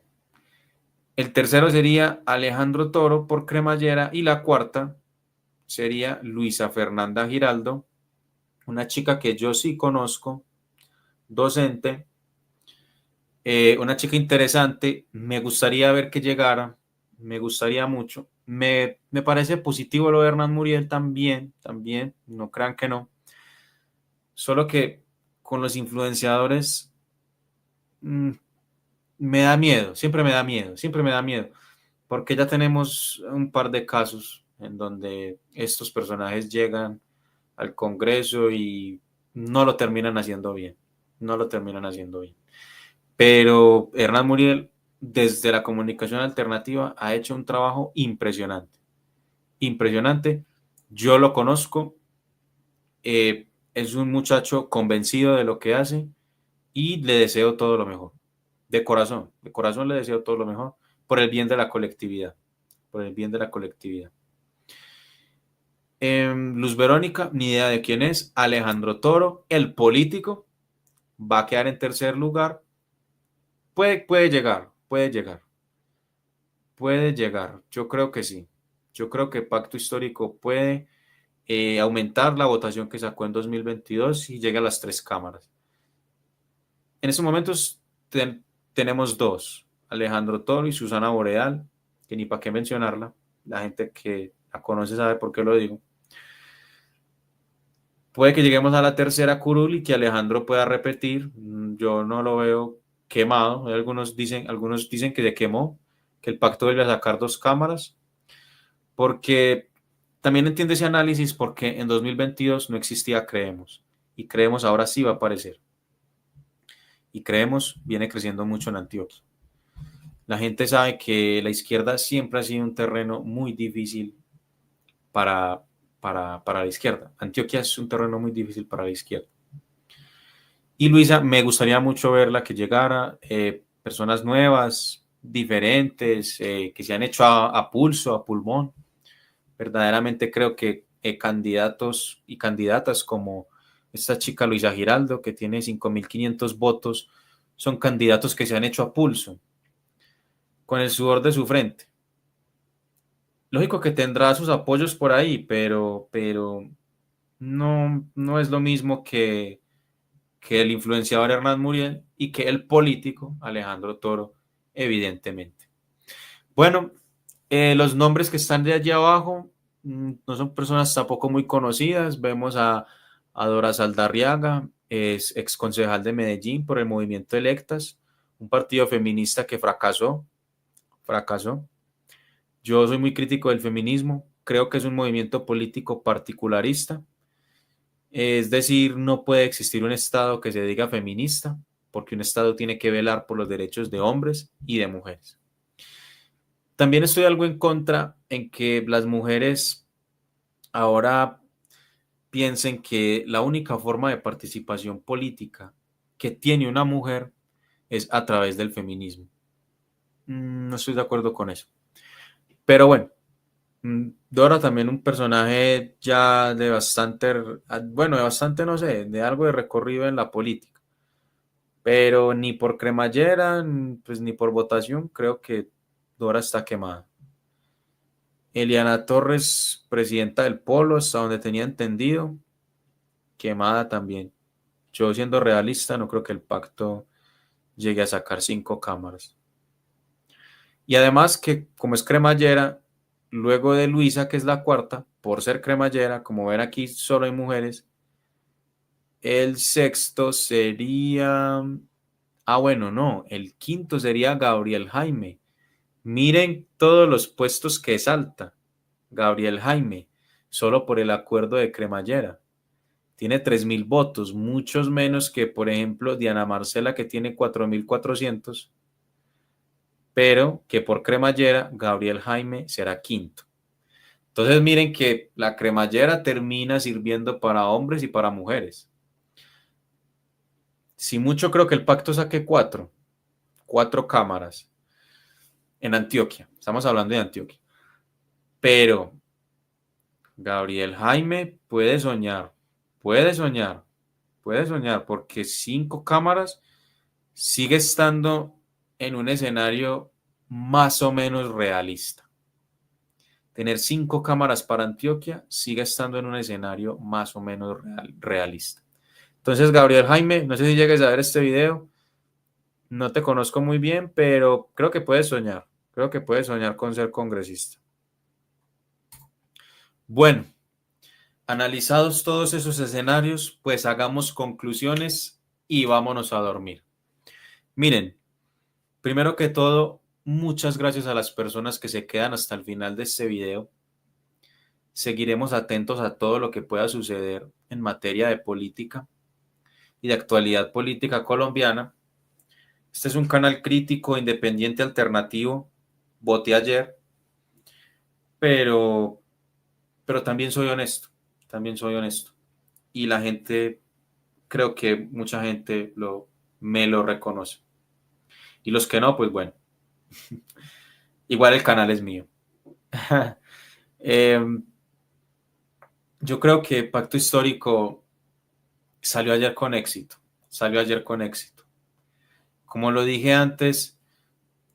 el tercero sería Alejandro Toro por cremallera y la cuarta sería Luisa Fernanda Giraldo, una chica que yo sí conozco, docente, una chica interesante, me gustaría ver que llegara, me gustaría mucho. Me parece positivo lo de Hernán Muriel también, no crean que no. Solo que con los influenciadores mmm, me da miedo, siempre me da miedo, porque ya tenemos un par de casos en donde estos personajes llegan al Congreso y no lo terminan haciendo bien, no lo terminan haciendo bien. Pero Hernán Muriel, desde la comunicación alternativa, ha hecho un trabajo impresionante. Impresionante. Yo lo conozco. Es un muchacho convencido de lo que hace y le deseo todo lo mejor. De corazón le deseo todo lo mejor por el bien de la colectividad. Por el bien de la colectividad. Luz Verónica, ni idea de quién es. Alejandro Toro, el político, va a quedar en tercer lugar. Puede llegar, puede llegar. Puede llegar, yo creo que sí. Yo creo que Pacto Histórico puede aumentar la votación que sacó en 2022 y llegue a las tres cámaras. En estos momentos tenemos dos, Alejandro Toro y Susana Boreal, que ni para qué mencionarla. La gente que la conoce sabe por qué lo digo. Puede que lleguemos a la tercera curul y que Alejandro pueda repetir. Yo no lo veo quemado. Algunos dicen que se quemó, que el pacto vuelve a sacar dos cámaras. Porque también entiendo ese análisis porque en 2022 no existía Creemos y Creemos ahora sí va a aparecer y Creemos viene creciendo mucho en Antioquia. La gente sabe que la izquierda siempre ha sido un terreno muy difícil para la izquierda. Antioquia es un terreno muy difícil para la izquierda. Y Luisa, me gustaría mucho verla que llegara, personas nuevas, diferentes, que se han hecho a pulso, a pulmón. Verdaderamente creo que candidatos y candidatas como esta chica Luisa Giraldo, que tiene 5.500 votos, son candidatos que se han hecho a pulso, con el sudor de su frente. Lógico que tendrá sus apoyos por ahí, pero no es lo mismo que el influenciador Hernán Muriel y que el político Alejandro Toro, evidentemente. Bueno, los nombres que están de allí abajo no son personas tampoco muy conocidas. Vemos a Dora Saldarriaga, es ex concejal de Medellín por el movimiento Electas, un partido feminista que fracasó. Yo soy muy crítico del feminismo, creo que es un movimiento político particularista, es decir, no puede existir un Estado que se diga feminista, porque un Estado tiene que velar por los derechos de hombres y de mujeres. También estoy algo en contra en que las mujeres ahora piensen que la única forma de participación política que tiene una mujer es a través del feminismo. No estoy de acuerdo con eso. Pero bueno, Dora también un personaje ya de bastante, bueno, de bastante no sé, de algo de recorrido en la política. Pero ni por cremallera, pues ni por votación, creo que Dora está quemada. Eliana Torres, presidenta del Polo, hasta donde tenía entendido, quemada también. Yo siendo realista, no creo que el pacto llegue a sacar 5 cámaras. Y además que como es cremallera, luego de Luisa, que es la cuarta, por ser cremallera, como ven aquí solo hay mujeres, el sexto sería... Ah, bueno, no, el quinto sería Gabriel Jaime. Miren todos los puestos que salta Gabriel Jaime, solo por el acuerdo de cremallera. Tiene 3.000 votos, muchos menos que, por ejemplo, Diana Marcela, que tiene 4.400, pero que por cremallera Gabriel Jaime será quinto. Entonces miren que la cremallera termina sirviendo para hombres y para mujeres. Si mucho creo que el pacto saque cuatro cámaras en Antioquia. Estamos hablando de Antioquia. Pero Gabriel Jaime puede soñar, puede soñar, porque 5 cámaras sigue estando en un escenario más o menos realista. Tener 5 cámaras para Antioquia sigue estando en un escenario más o menos realista. Entonces, Gabriel Jaime, no sé si llegues a ver este video, no te conozco muy bien, pero creo que puedes soñar, con ser congresista. Bueno, analizados todos esos escenarios, pues hagamos conclusiones y vámonos a dormir. Miren, primero que todo, muchas gracias a las personas que se quedan hasta el final de este video. Seguiremos atentos a todo lo que pueda suceder en materia de política y de actualidad política colombiana. Este es un canal crítico, independiente, alternativo. Voté ayer, pero, pero también soy honesto. Y la gente, creo que mucha gente me lo reconoce. Y los que no, pues bueno, igual el canal es mío. Eh, yo creo que Pacto Histórico salió ayer con éxito, salió ayer con éxito. Como lo dije antes,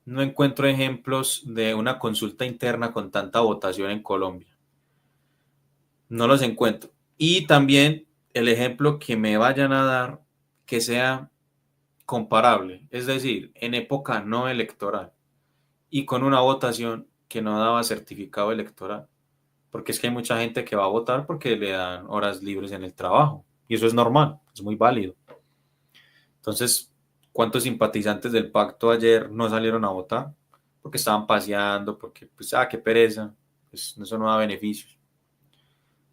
no encuentro ejemplos de una consulta interna con tanta votación en Colombia. No los encuentro. Y también el ejemplo que me vayan a dar que sea comparable, es decir, en época no electoral y con una votación que no daba certificado electoral. Porque es que hay mucha gente que va a votar porque le dan horas libres en el trabajo. Y eso es normal, es muy válido. Entonces, ¿cuántos simpatizantes del pacto ayer no salieron a votar? Porque estaban paseando, porque, pues, qué pereza, pues eso no da beneficios.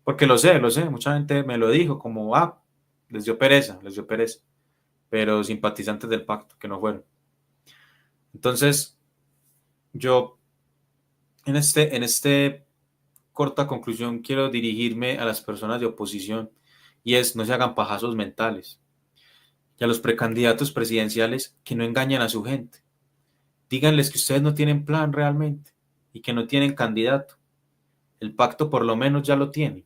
Porque lo sé, mucha gente me lo dijo, como, les dio pereza, pero simpatizantes del pacto que no fueron. Entonces, yo en este corta conclusión quiero dirigirme a las personas de oposición y es, no se hagan pajazos mentales. y a los precandidatos presidenciales que no engañan a su gente. Díganles que ustedes no tienen plan realmente y que no tienen candidato. El pacto por lo menos ya lo tiene.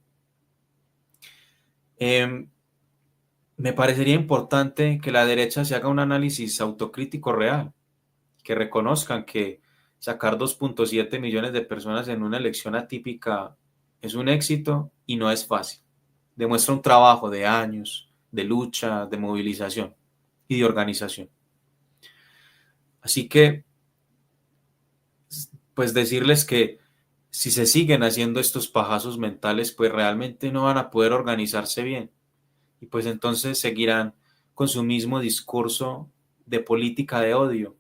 Me parecería importante que la derecha se haga un análisis autocrítico real, que reconozcan que sacar 2.7 millones de personas en una elección atípica es un éxito y no es fácil. Demuestra un trabajo de años, de lucha, de movilización y de organización. Así que, pues decirles que si se siguen haciendo estos pajazos mentales, pues realmente no van a poder organizarse bien. Y pues entonces seguirán con su mismo discurso de política de odio,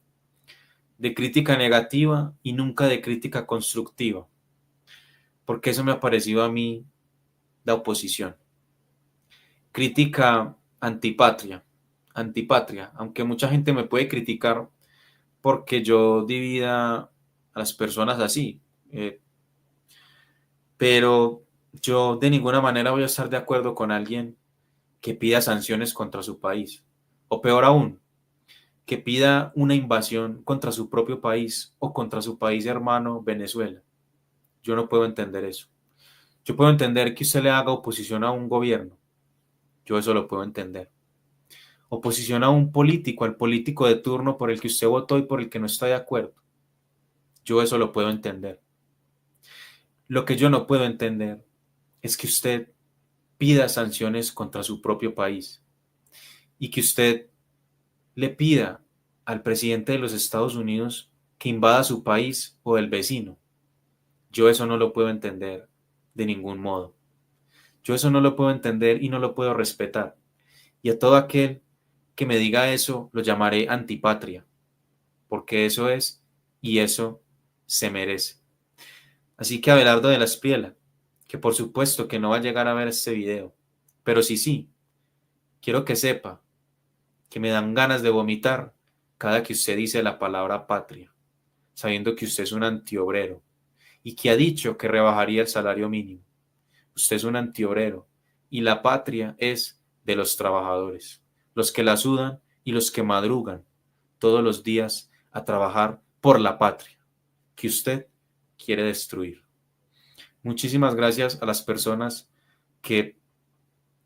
de crítica negativa y nunca de crítica constructiva. Porque eso me ha parecido a mí la oposición. Crítica antipatria, aunque mucha gente me puede criticar porque yo divida a las personas así. Pero yo de ninguna manera voy a estar de acuerdo con alguien que pida sanciones contra su país. O peor aún, que pida una invasión contra su propio país o contra su país hermano Venezuela. Yo no puedo entender eso. Yo puedo entender que usted le haga oposición a un gobierno. Yo eso lo puedo entender. Oposición a un político, al político de turno por el que usted votó y por el que no está de acuerdo. Yo eso lo puedo entender. Lo que yo no puedo entender es que usted pida sanciones contra su propio país y que usted le pida al presidente de los Estados Unidos que invada su país o el vecino. Yo eso no lo puedo entender de ningún modo. Yo eso no lo puedo entender y no lo puedo respetar. Y a todo aquel que me diga eso lo llamaré antipatria, porque eso es y eso se merece. Así que Abelardo de la Espriella, que por supuesto que no va a llegar a ver este video, pero sí, quiero que sepa que me dan ganas de vomitar cada que usted dice la palabra patria, sabiendo que usted es un antiobrero y que ha dicho que rebajaría el salario mínimo. Usted es un antiobrero y la patria es de los trabajadores, los que la sudan y los que madrugan todos los días a trabajar por la patria que usted quiere destruir. Muchísimas gracias a las personas que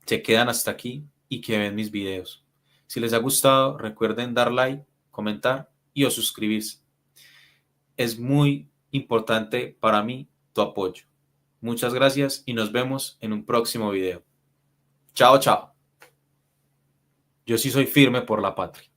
se quedan hasta aquí y que ven mis videos. Si les ha gustado, recuerden dar like, comentar y o suscribirse. Es muy importante para mí tu apoyo. Muchas gracias y nos vemos en un próximo video. Chao, chao. Yo sí soy firme por la patria.